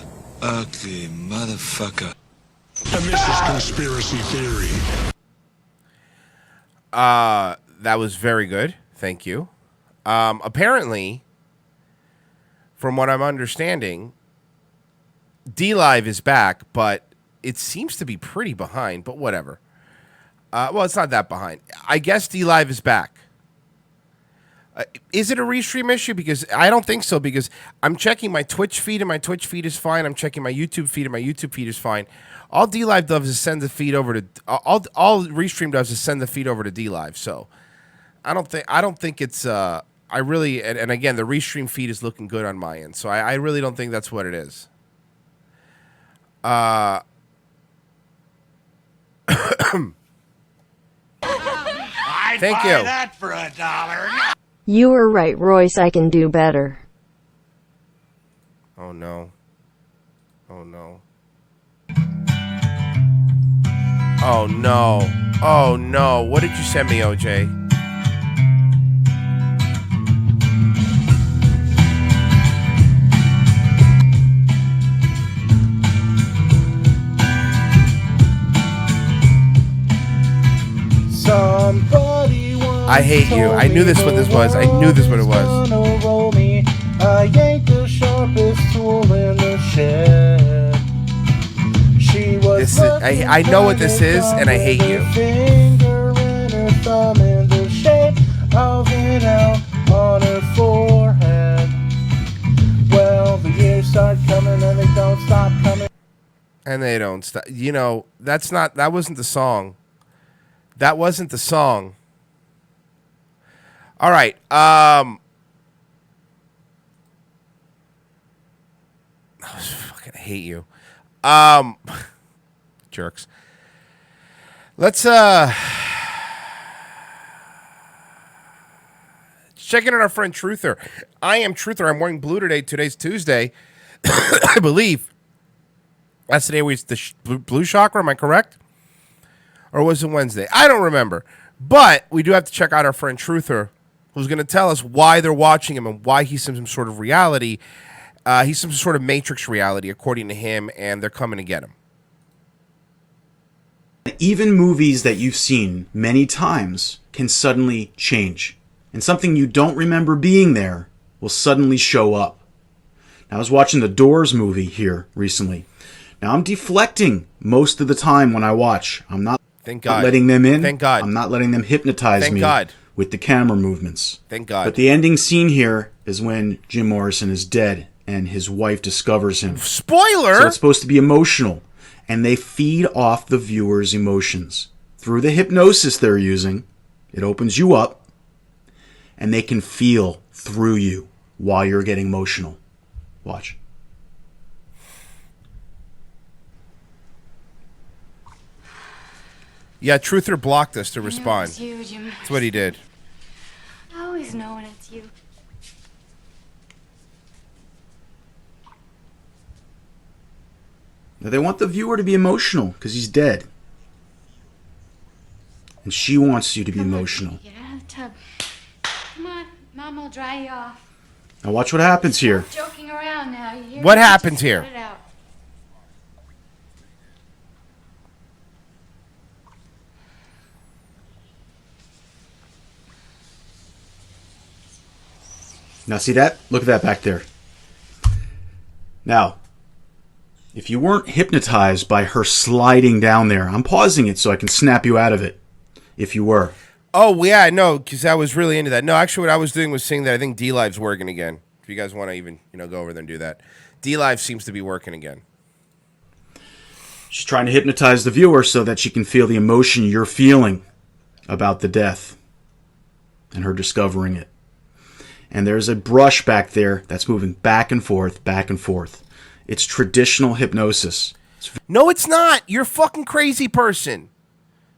ugly motherfucker. And this is conspiracy theory. That was very good. Thank you. Apparently, from what I'm understanding, D-Live is back, but it seems to be pretty behind, but whatever. Well, it's not that behind. I guess D-Live is back. Is it a restream issue? Because I don't think so. Because I'm checking my Twitch feed, and my Twitch feed is fine. I'm checking my YouTube feed, and my YouTube feed is fine. All DLive does is send the feed over to all Restream does is send the feed over to DLive. So I don't think it's I really and again the Restream feed is looking good on my end. So I really don't think that's what it is. I'd Thank buy you. that for $1. You were right, Royce. I can do better. Oh no. Oh no. Oh no. Oh no. What did you send me, OJ? Somebody I hate you. I knew this what this was. I knew this what it was. roll me. I yanked the sharpest tool in the shed. She was This is, I know what this is, and I hate you. finger and her thumb in the shape of an L on her forehead. Well, the years start coming and they don't stop coming. And they don't stop. You know, that wasn't the song. That wasn't the song. All right. I fucking hate you. Jerks. Let's check in on our friend Truther. I am Truther. I'm wearing blue today. Today's Tuesday. I believe. That's the day we the blue chakra, am I correct? Or was it Wednesday? I don't remember. But we do have to check out our friend Truther, who's going to tell us why they're watching him and why he's some sort of reality. He's some sort of Matrix reality, according to him, and they're coming to get him. Even movies that you've seen many times can suddenly change. And something you don't remember being there will suddenly show up. Now, I was watching the Doors movie here recently. Now, I'm deflecting most of the time when I watch. I'm not Thank God. letting them in. Thank God. I'm not letting them hypnotize Thank me God. with the camera movements. Thank God. But the ending scene here is when Jim Morrison is dead and his wife discovers him. Spoiler! So it's supposed to be emotional. And they feed off the viewer's emotions. Through the hypnosis they're using, it opens you up, and they can feel through you while you're getting emotional. Watch. Yeah, Truther blocked us to respond. it's you, Jim. That's what he did. I always know when it's you. Now, they want the viewer to be emotional because he's dead. And she wants you to be emotional. Get out of the tub. Come on, Mom will dry you off. Now watch what happens here. Joking around now. You hear What me? happens Just here? let it out. Now see that? Look at that back there. Now, if you weren't hypnotized by her sliding down there, I'm pausing it so I can snap you out of it. If you were. Oh, yeah, I know, because I was really into that. No, actually, what I was doing was saying that I think D-Live's working again. If you guys want to even, go over there and do that. D-Live seems to be working again. She's trying to hypnotize the viewer so that she can feel the emotion you're feeling about the death and her discovering it. And there's a brush back there that's moving back and forth, back and forth. It's traditional hypnosis. No, it's not. You're a fucking crazy person.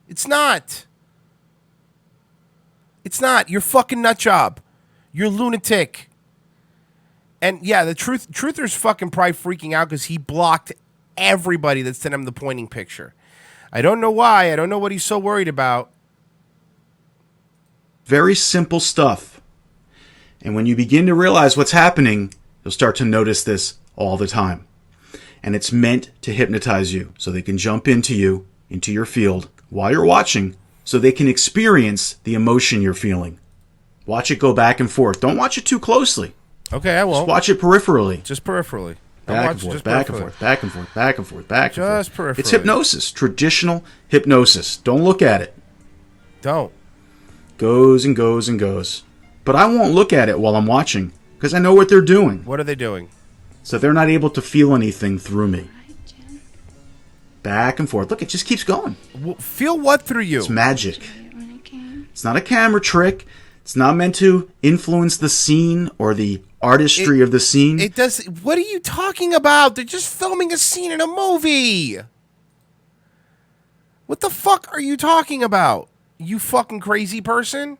It's not. It's not. You're fucking nut job. You're lunatic. And yeah, the truther's fucking probably freaking out because he blocked everybody that sent him the pointing picture. I don't know why. I don't know what he's so worried about. Very simple stuff. And when you begin to realize what's happening, you'll start to notice this all the time. And it's meant to hypnotize you so they can jump into you, into your field, while you're watching, so they can experience the emotion you're feeling. Watch it go back and forth. Don't watch it too closely. Okay, I won't. Just watch it peripherally. Just peripherally. Back and forth, back and forth, back and forth, back and forth, back and forth. Just peripherally. It's hypnosis. Traditional hypnosis. Don't look at it. Don't. Goes and goes and goes. but I won't look at it while I'm watching because I know what they're doing. What are they doing? So they're not able to feel anything through me. Back and forth. Look, it just keeps going. Feel what through you? It's magic. It's not a camera trick. It's not meant to influence the scene or the artistry of the scene. It does. What are you talking about? They're just filming a scene in a movie. What the fuck are you talking about? You fucking crazy person?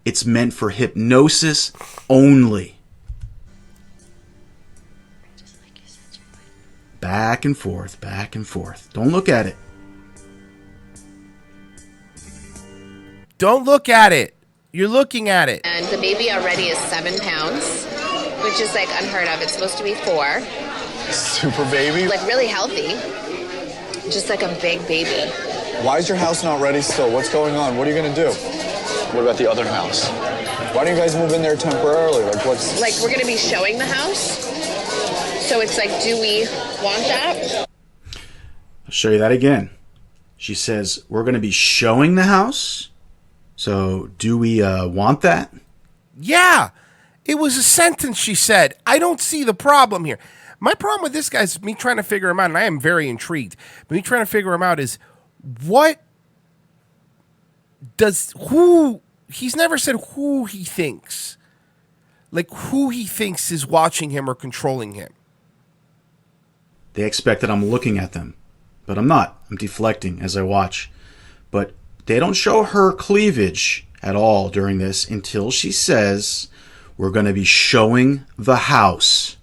It's meant for hypnosis only. Back and forth, back and forth. Don't look at it. Don't look at it. You're looking at it. And the baby already is 7 pounds, which is like unheard of. It's supposed to be 4. Super baby? Like really healthy. Just like a big baby. Why is your house not ready still? What's going on? What are you gonna do? What about the other house? Why don't you guys move in there temporarily? Like what's... Like we're gonna be showing the house. So it's like, do we want that? I'll show you that again. She says, we're going to be showing the house. So do we want that? Yeah. It was a sentence she said. I don't see the problem here. My problem with this guy is me trying to figure him out, and I am very intrigued. But me trying to figure him out is what does who he's never said who he thinks. Like who he thinks is watching him or controlling him. They expect that I'm looking at them, but I'm not. I'm deflecting as I watch. But they don't show her cleavage at all during this until she says, we're going to be showing the house.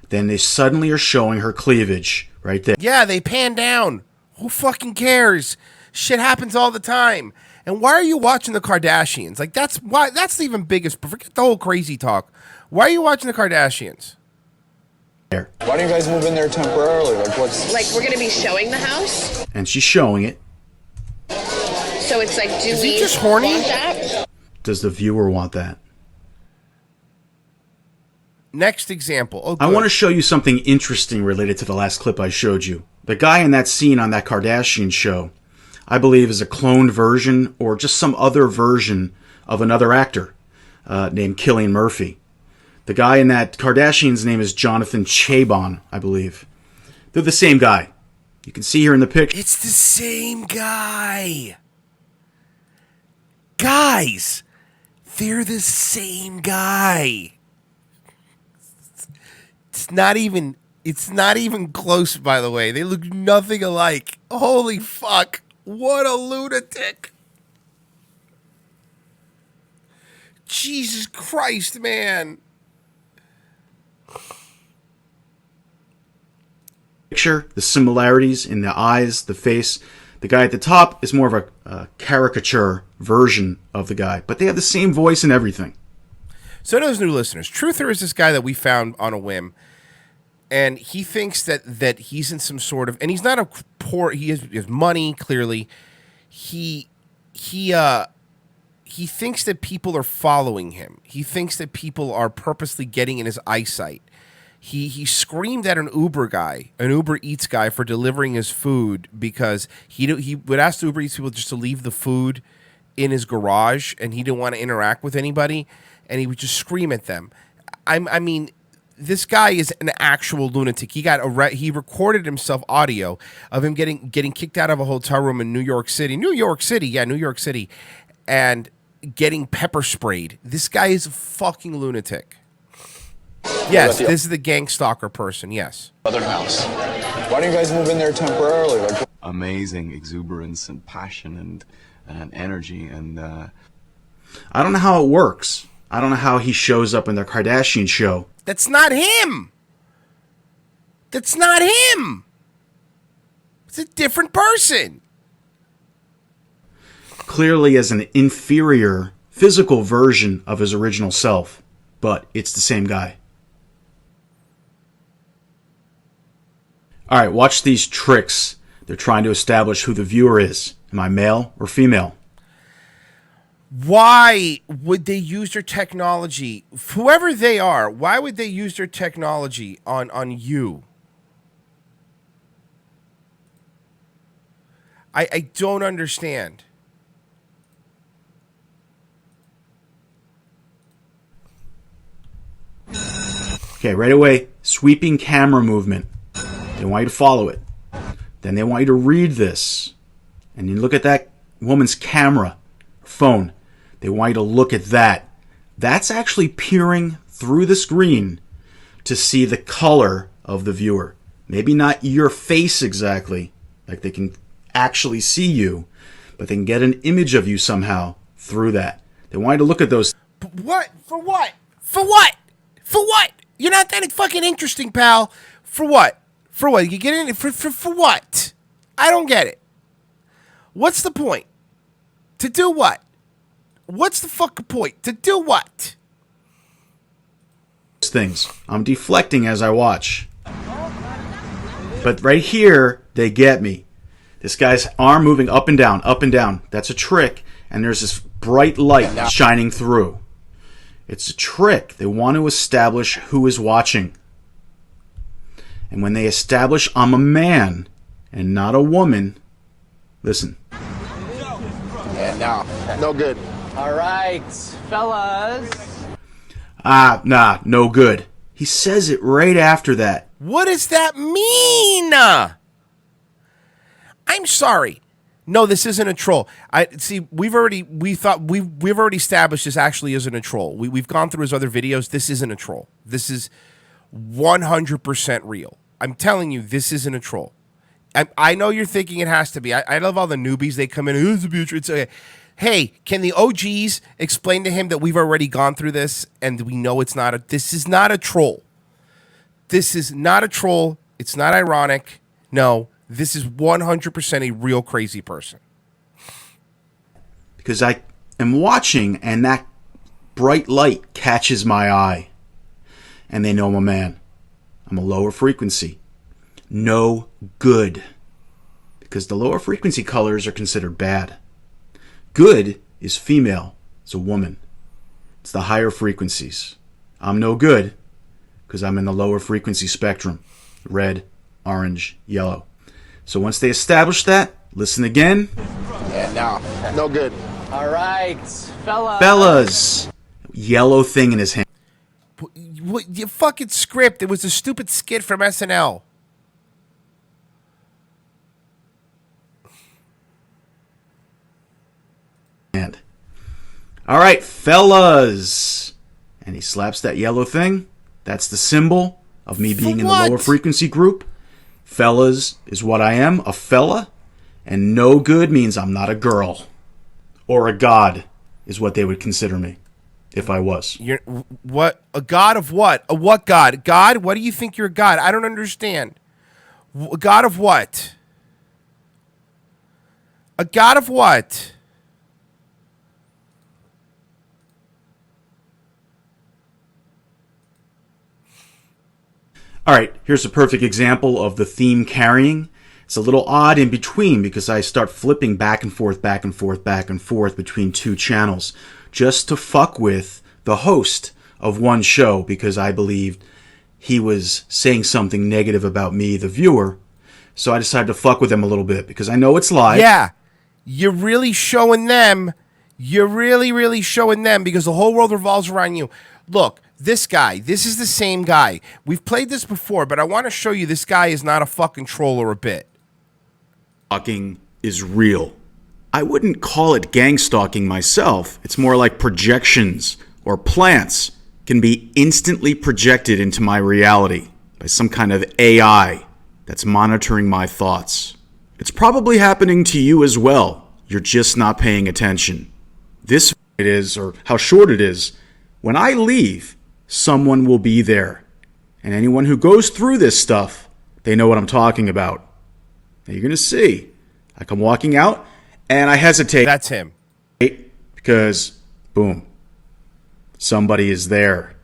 Then they suddenly are showing her cleavage right there. Yeah, they pan down. Who fucking cares? Shit happens all the time. And why are you watching the Kardashians? Like that's the even biggest, but forget the whole crazy talk. Why are you watching the Kardashians? Why don't you guys move in there temporarily? Like what's... Like we're gonna be showing the house. And she's showing it. So it's like, do Is he we just horny? want that? Does the viewer want that? Next example. Oh, I want to show you something interesting related to the last clip I showed you. The guy in that scene on that Kardashian show, I believe, is a cloned version or just some other version of another actor named Cillian Murphy. The guy in that Kardashian's name is Jonathan Chabon, I believe. They're the same guy. You can see here in the picture. It's the same guy. Guys, they're the same guy. It's not even close, by the way. They look nothing alike. Holy fuck. What a lunatic. Jesus Christ, man. Picture the similarities in the eyes, the face. The guy at the top is more of a caricature version of the guy, but they have the same voice and everything. So those new listeners, Truther is this guy that we found on a whim, and he thinks that he's in some sort of, and he's not a poor. He has money clearly. He thinks that people are following him. He thinks that people are purposely getting in his eyesight. He screamed at an Uber Eats guy for delivering his food because he would ask the Uber Eats people just to leave the food in his garage, and he didn't want to interact with anybody, and he would just scream at them. I mean, this guy is an actual lunatic. He recorded himself audio of him getting kicked out of a hotel room in New York City, and getting pepper sprayed. This guy is a fucking lunatic. Yes, this is the gang stalker person, yes. Other house. Why don't you guys move in there temporarily? Like... Amazing exuberance and passion and energy and I don't know how it works. I don't know how he shows up in the Kardashian show. That's not him. That's not him. It's a different person. Clearly as an inferior physical version of his original self, but it's the same guy. All right, watch these tricks. They're trying to establish who the viewer is. Am I male or female? Why would they use their technology? Whoever they are, why would they use their technology on you? I don't understand. Okay, right away, sweeping camera movement. They want you to follow it. Then they want you to read this. And you look at that woman's camera, phone. They want you to look at that. That's actually peering through the screen to see the color of the viewer. Maybe not your face exactly, like they can actually see you, but they can get an image of you somehow through that. They want you to look at those. What? For what? For what? For what? You're not that fucking interesting, pal. For what? For what? You get in for what? I don't get it. What's the point? To do what? What's the fucking point? To do what? Things. I'm deflecting as I watch. But right here, they get me. This guy's arm moving up and down, up and down. That's a trick. And there's this bright light shining through. It's a trick. They want to establish who is watching. And when they establish I'm a man and not a woman, listen. Yeah, no good. All right, fellas. Nah, no good. He says it right after that. What does that mean? I'm sorry. No, this isn't a troll. We've already established this actually isn't a troll. We've gone through his other videos. This isn't a troll. This is 100% real. I'm telling you, this isn't a troll. I know you're thinking it has to be. I love all the newbies. They come in, it's okay. Hey, can the OGs explain to him that we've already gone through this and we know it's not this is not a troll. This is not a troll. It's not ironic. No, this is 100% a real crazy person. Because I am watching and that bright light catches my eye. And they know I'm a man. I'm a lower frequency. No good. Because the lower frequency colors are considered bad. Good is female. It's a woman. It's the higher frequencies. I'm no good because I'm in the lower frequency spectrum. Red, orange, yellow. So once they establish that, listen again. Yeah, no good. All right, fellas. Fellas. Yellow thing in his hand. What, you fucking script. It was a stupid skit from SNL. All right, fellas. And he slaps that yellow thing. That's the symbol of me being in the lower frequency group. Fellas is what I am, a fella. And no good means I'm not a girl. Or a god is what they would consider me if I was. You're what? A god of what? A what god? God? What do you think you're a god? I don't understand. A god of what? A god of what? All right, here's a perfect example of the theme carrying. It's a little odd in between because I start flipping back and forth, back and forth, back and forth between two channels just to fuck with the host of one show because I believed he was saying something negative about me, the viewer. So I decided to fuck with him a little bit because I know it's live. Yeah, you're really showing them. You're really, really showing them because the whole world revolves around you. Look, this guy, this is the same guy. We've played this before, but I want to show you this guy is not a fucking troll or a bit. Stalking is real. I wouldn't call it gang stalking myself. It's more like projections or plants can be instantly projected into my reality by some kind of AI that's monitoring my thoughts. It's probably happening to you as well. You're just not paying attention. This it is, or how short it is, when I leave, someone will be there. And anyone who goes through this stuff, they know what I'm talking about. Now you're going to see. Like I'm walking out, and I hesitate. That's him. Because, boom, somebody is there.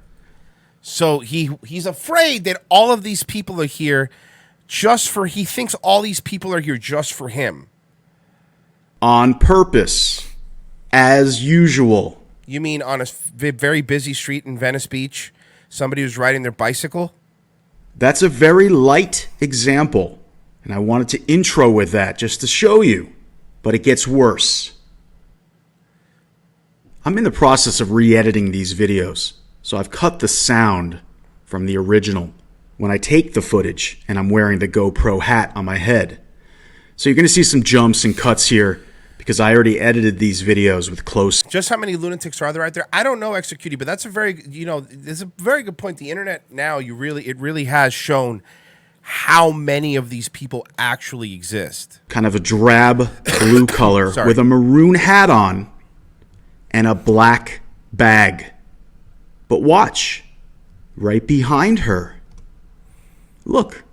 So he's afraid that all of these people are here he thinks all these people are here just for him. On purpose. As usual. You mean on a very busy street in Venice Beach, somebody was riding their bicycle? That's a very light example. And I wanted to intro with that just to show you But it gets worse. I'm in the process of re-editing these videos, so I've cut the sound from the original when I take the footage and I'm wearing the GoPro hat on my head. So you're going to see some jumps and cuts here because I already edited these videos with close. Just how many lunatics are there out there? I don't know, Executie, but that's a very, there's a very good point. The internet now, it really has shown how many of these people actually exist. Kind of a drab blue color Sorry. with a maroon hat on and a black bag. But watch, right behind her. Look,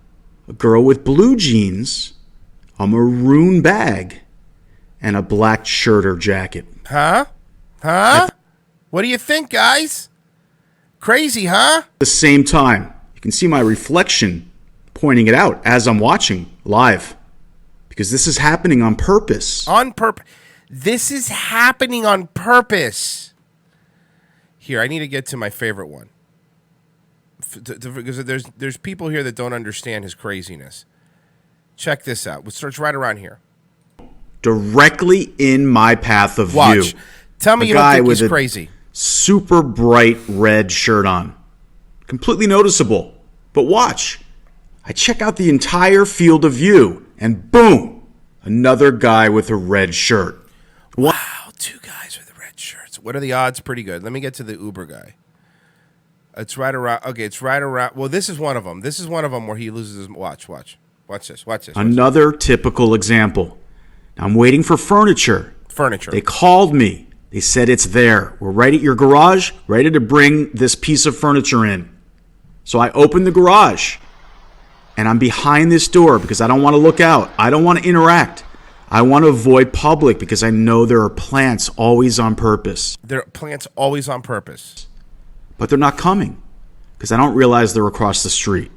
a girl with blue jeans, a maroon bag, and a black shirt or jacket. Huh? What do you think, guys? Crazy, huh? At the same time, you can see my reflection pointing it out as I'm watching live. Because this is happening on purpose. This is happening on purpose. Here, I need to get to my favorite one. Because there's people here that don't understand his craziness. Check this out. It starts right around here. Directly in my path of Watch. view. Tell me you don't think he's crazy. Super bright red shirt on. Completely noticeable. But watch. I check out the entire field of view, and boom, another guy with a red shirt. Wow, two guys with red shirts. What are the odds? Pretty good. Let me get to the Uber guy. It's right around. Okay, it's right around. Well, this is one of them. This is one of them where he loses his. Watch this. Another typical example. Now, I'm waiting for furniture. Furniture. They called me. They said it's there. We're right at your garage, ready to bring this piece of furniture in. So I opened the garage. And I'm behind this door because I don't want to look out. I don't want to interact. I want to avoid public because I know there are plants always on purpose. There are plants always on purpose. But they're not coming because I don't realize they're across the street.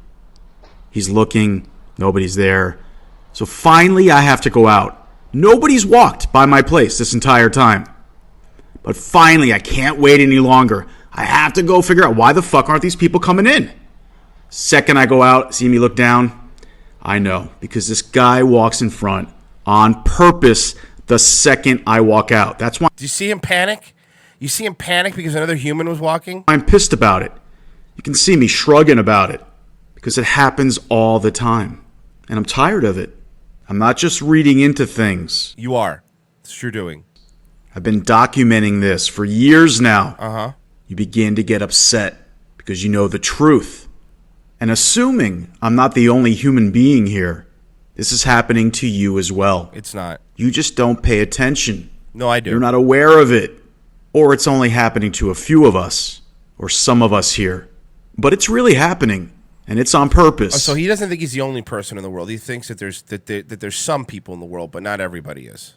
He's looking. Nobody's there. So finally I have to go out. Nobody's walked by my place this entire time. But finally I can't wait any longer. I have to go figure out why the fuck aren't these people coming in? Second I go out, see me look down, I know, because this guy walks in front on purpose the second I walk out. That's why. Do you see him panic? You see him panic because another human was walking? I'm pissed about it. You can see me shrugging about it because it happens all the time. And I'm tired of it. I'm not just reading into things. You are. It's true doing. I've been documenting this for years now. Uh-huh. You begin to get upset because you know the truth. And assuming I'm not the only human being here, this is happening to you as well. It's not. You just don't pay attention. No, I do. You're not aware of it. Or it's only happening to a few of us, or some of us here. But it's really happening, and it's on purpose. Oh, so he doesn't think he's the only person in the world. He thinks that there's some people in the world, but not everybody is.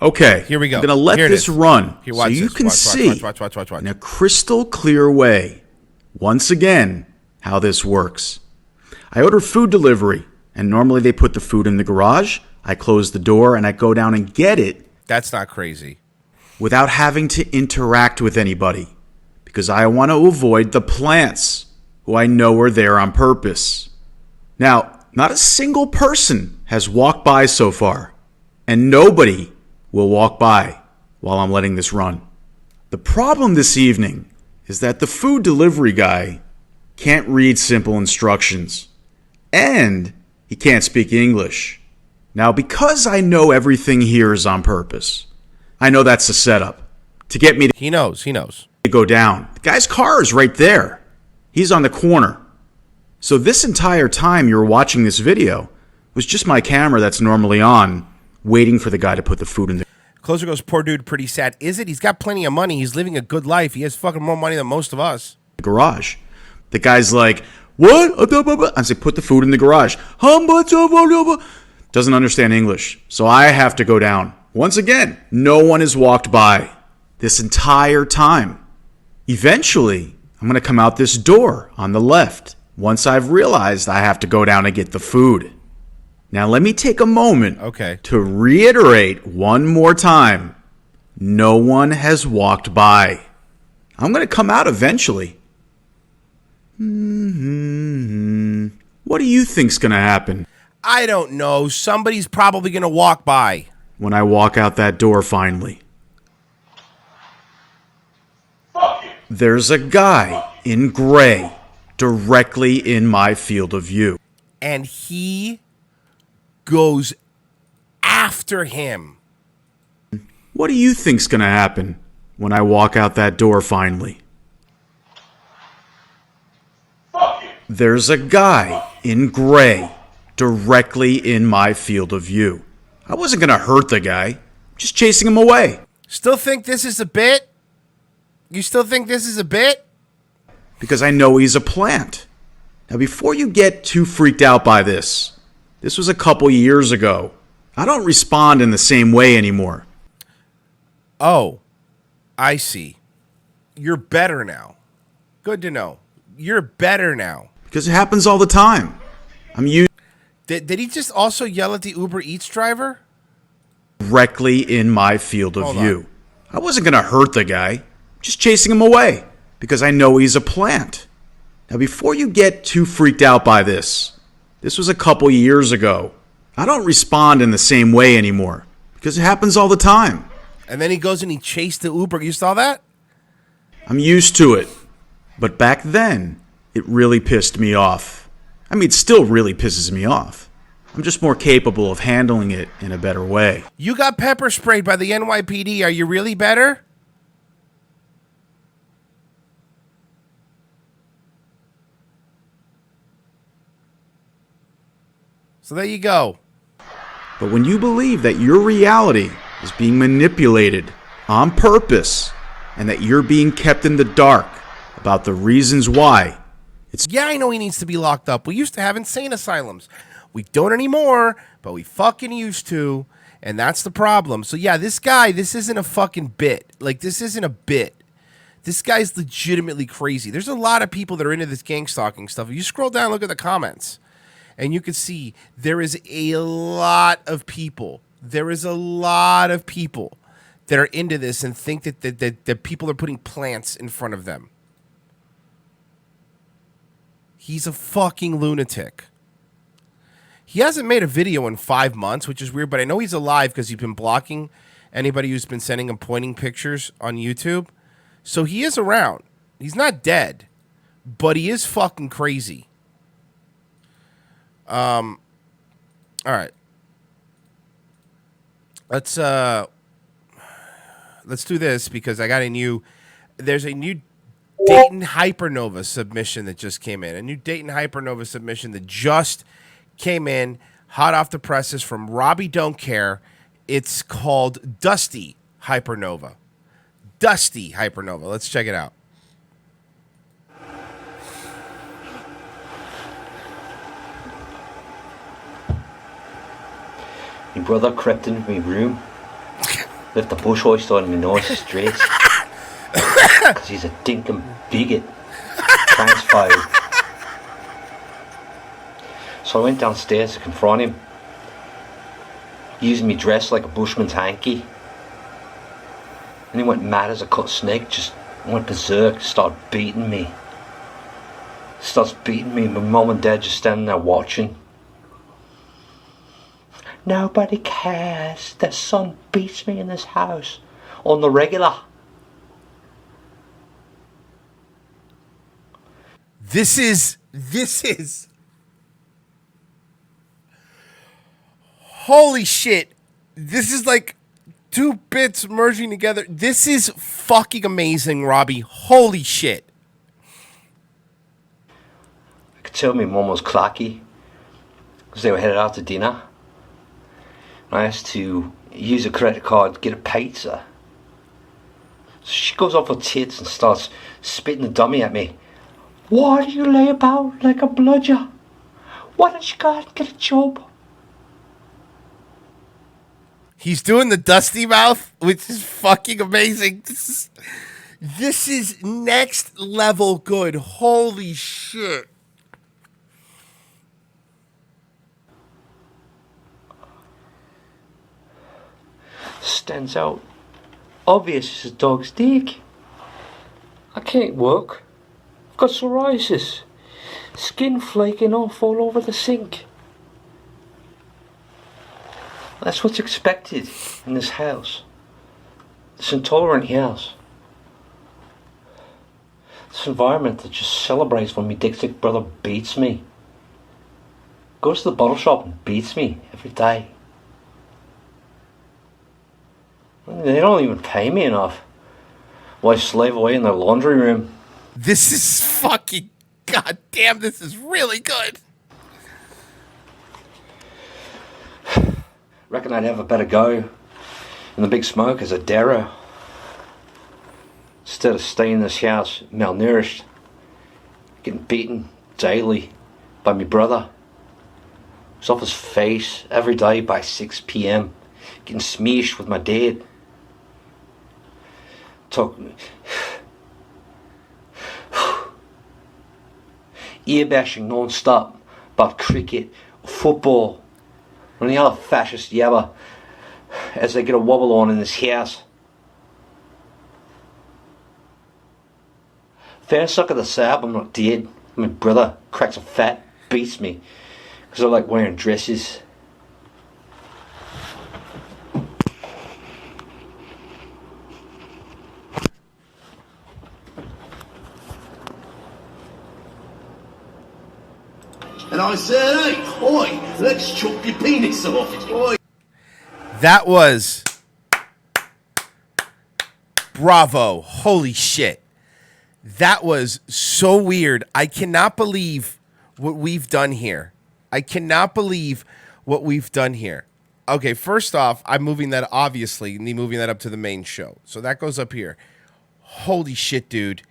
Okay, here we go. I'm going to let this run here, so you can see watch. in a crystal clear way, once again, how this works. I order food delivery, and normally they put the food in the garage. I close the door, and I go down and get it. That's not crazy. Without having to interact with anybody, because I want to avoid the plants, who I know are there on purpose. Now, not a single person has walked by so far, and nobody will walk by while I'm letting this run. The problem this evening is that the food delivery guy can't read simple instructions, and he can't speak English. Now, because I know everything here is on purpose, I know that's a setup to get me to... He knows. ...to go down. The guy's car is right there. He's on the corner. So this entire time you were watching this video was just my camera that's normally on, waiting for the guy to put the food in the... Closer goes, poor dude, pretty sad. Is it? He's got plenty of money. He's living a good life. He has fucking more money than most of us. ...garage. The guy's like, what? I say, put the food in the garage. Doesn't understand English. So I have to go down. Once again, no one has walked by this entire time. Eventually, I'm going to come out this door on the left once I've realized I have to go down and get the food. Now, let me take a moment to reiterate one more time. No one has walked by. I'm going to come out eventually. What do you think's going to happen? I don't know. Somebody's probably going to walk by. When I walk out that door finally, there's a guy in gray directly in my field of view. And he goes after him. What do you think's going to happen when I walk out that door finally? There's a guy in gray directly in my field of view. I wasn't going to hurt the guy, just chasing him away. Still think this is a bit? You still think this is a bit? Because I know he's a plant. Now, before you get too freaked out by this was a couple years ago. I don't respond in the same way anymore. Oh, I see. You're better now. Good to know. You're better now. Because it happens all the time. I'm used. Did he just also yell at the Uber Eats driver? Directly in my field of Hold view. I wasn't going to hurt the guy, just chasing him away. Because I know he's a plant. Now, before you get too freaked out by this was a couple years ago. I don't respond in the same way anymore. Because it happens all the time. And then he goes and he chased the Uber. You saw that? I'm used to it. But back then, it really pissed me off. I mean, it still really pisses me off. I'm just more capable of handling it in a better way. You got pepper sprayed by the NYPD. Are you really better? So there you go. But when you believe that your reality is being manipulated on purpose and that you're being kept in the dark about the reasons why, yeah, I know he needs to be locked up. We used to have insane asylums. We don't anymore, but we fucking used to, and that's the problem. So yeah, this guy, this isn't a fucking bit. Like, this isn't a bit. This guy's legitimately crazy. There's a lot of people that are into this gang stalking stuff. If you scroll down, look at the comments, and you can see there is a lot of people. There is a lot of people that are into this and think that people are putting plants in front of them. He's a fucking lunatic. He hasn't made a video in 5 months, which is weird, but I know he's alive because he's been blocking anybody who's been sending him pointing pictures on YouTube. So he is around. He's not dead, but he is fucking crazy. All right. Let's do this because I got there's a new Dayton Hypernova submission that just came in. A new Dayton Hypernova submission that just came in, hot off the presses from Robbie Don't Care. It's called Dusty Hypernova. Dusty Hypernova. Let's check it out. My brother crept into my room, left a bush hoist on my nose straight. Because he's a dinkum bigot. Transphobe. So I went downstairs to confront him, using me dress like a bushman's hanky. And he went mad as a cut snake, just went berserk, started beating me. Starts beating me, my mum and dad just standing there watching. Nobody cares. Their son beats me in this house on the regular. This is holy shit. This is like two bits merging together. This is fucking amazing, Robbie. Holy shit. I could tell my mum was clacky because they were headed out to dinner. I asked to use a credit card to get a pizza. So she goes off her tits and starts spitting the dummy at me. Why do you lay about like a bludger? Why don't you go out and get a job? He's doing the dusty mouth, which is fucking amazing. This is next level good. Holy shit. Stands out. Obvious as a dog's dick. I can't work. I've got psoriasis. Skin flaking off all over the sink. That's what's expected in this house. This intolerant house. This environment that just celebrates when my dick brother beats me. Goes to the bottle shop and beats me every day. They don't even pay me enough. Why slave away in their laundry room? This is fucking goddamn. This is really good. Reckon I'd have a better go in the big smoke as a darer. Instead of staying in this house malnourished, getting beaten daily by my brother. Who's off his face every day by 6 p.m. Getting smeashed with my dad. Ear bashing non-stop about cricket, football, and the other fascist yabber as they get a wobble on in this house. Fair suck of the sap, I'm not dead. My brother cracks a fat, beats me, because I like wearing dresses. And I said, hey, oi, let's chop your penis off. Oi. That was bravo. Holy shit. That was so weird. I cannot believe what we've done here. I cannot believe what we've done here. Okay, first off, I'm moving that, obviously, me moving that up to the main show. So that goes up here. Holy shit, dude.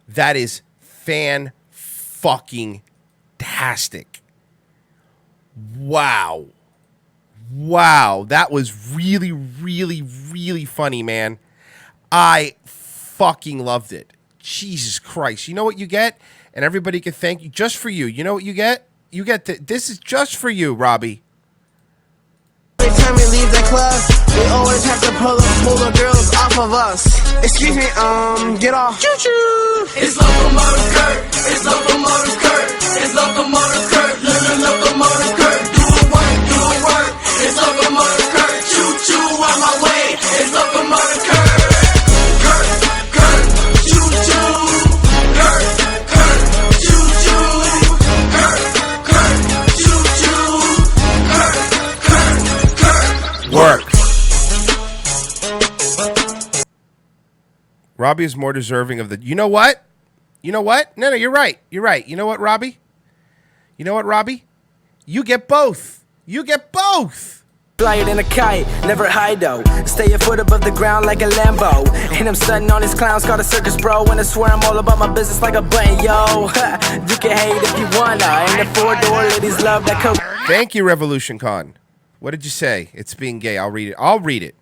That is fan-fucking-tastic. Wow. Wow. That was really, really, really funny, man. I fucking loved it. Jesus Christ. You know what you get? And everybody can thank you just for you. You know what you get? You get this is just for you, Robbie. Every time we leave the club, we always have to pull the girls off of us. Excuse me, get off. Choo choo. It's locomotive Kurt. It's locomotive Kurt. It's locomotive Kurt. Locomotive Kurt. Do a work. It's locomotive Kurt. Choo choo on my way. It's locomotive Kurt. Kurt. Choo choo. Kurt. Choo choo. Kurt. Choo choo. Kurt. Work. Robbie is more deserving of the... You know what? You know what? No, you're right. You're right. You know what, Robbie? You know what, Robbie? You get both. You get both. Fly it in a kite, never hide though. Stay a foot above the ground like a Lambo. And I'm stunting on these clowns called a circus, bro. And I swear I'm all about my business like a button, yo. You can hate if you wanna. And the 4-door ladies love that coke. Thank you, Revolution Con. What did you say? It's being gay. I'll read it. I'll read it.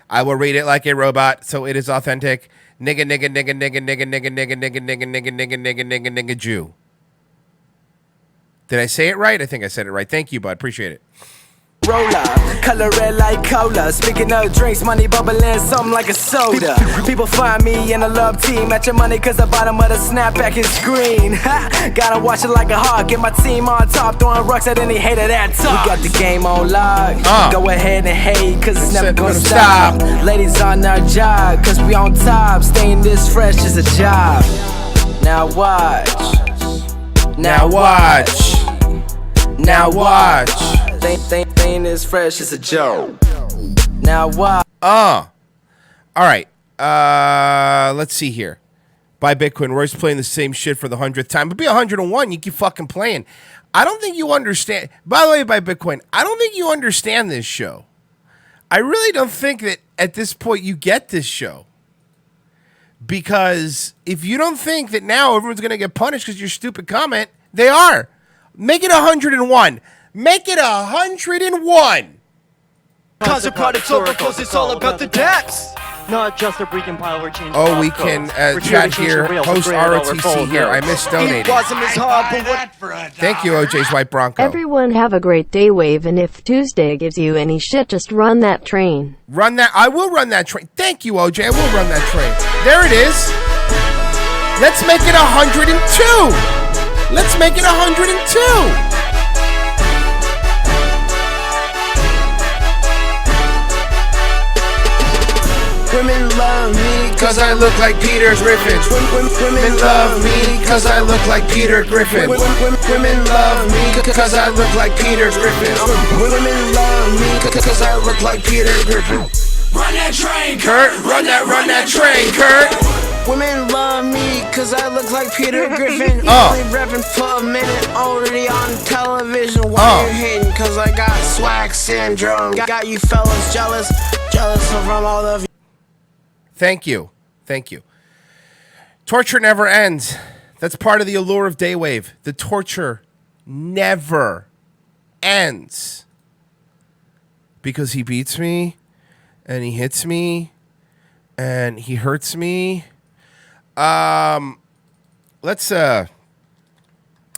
I will read it like a robot, so it is authentic. Nigga, nigga, nigga, nigga, nigga, nigga, nigga, nigga, nigga, nigga, nigga, nigga, nigga, nigga, Jew. Did I say it right? I think I said it right. Thank you, bud. Appreciate it. Roller, color red like cola. Speaking of drinks, money bubbling, something like a soda. People find me in a love team. At your money, cause the bottom of the snapback is green. Gotta watch it like a hawk. Get my team on top, throwing rocks at any hater that talk. We got the game on lock. Go ahead and hate, cause it's never gonna stop. Ladies on our job, cause we on top. Staying this fresh is a job. Now watch. Now watch. Now watch. Thing is fresh as a joke. Now what? All right. Let's see here. Buy Bitcoin. Roy's playing the same shit for the 100th time. But be 101. You keep fucking playing. I don't think you understand. By the way, Buy Bitcoin. I don't think you understand this show. I really don't think that at this point you get this show. Because if you don't think that now everyone's going to get punished because your stupid comment, they are. Make it 101. Make it 101. Constant products, oracles, it's all about the depths. Not just a recompile or change. Oh, we can chat here. Host ROTC here. I missed donating. Thank you, OJ's White Bronco. Everyone have a great day, Wave, and if Tuesday gives you any shit, just run that train. Run that. I will run that train. Thank you, OJ. I will run that train. There it is. Let's make it 102. Let's make it 102. Women love me cause I look like Peter Griffin. Women love me cause I look like Peter Griffin. Women love me cause I look like Peter Griffin. Women love me Cause I look like Peter Griffin. Run that train, Kurt. Run that train, Kurt. Women love me cause I look like Peter Griffin. Only reppin' for a minute, already on television. Why you hating? Cause I got swag syndrome. Got you fellas jealous from all of you. Thank you. Torture never ends. That's part of the allure of Daywave. The torture never ends. Because he beats me, and he hits me, and he hurts me. Let's I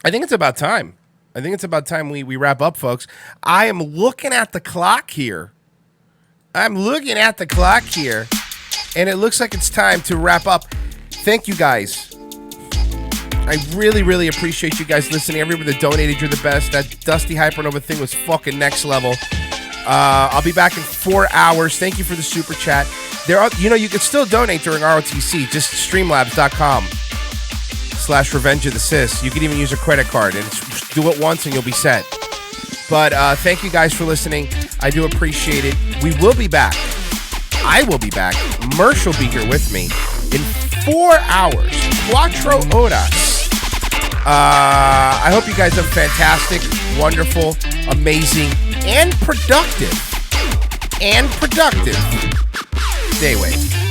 think it's about time. We wrap up, folks. I am looking at the clock here. And it looks like it's time to wrap up. Thank you guys. I really, really appreciate you guys listening. Everybody that donated, you're the best. That Dusty Hypernova thing was fucking next level. I'll be back in 4 hours. Thank you for the super chat. You can still donate during ROTC. Just streamlabs.com/Revenge of the Sis. You can even use a credit card and do it once and you'll be set. But thank you guys for listening. I do appreciate it. We will be back. I will be back. Mersh will be here with me in 4 hours. 4 horas. I hope you guys have fantastic, wonderful, amazing, and productive Daywave.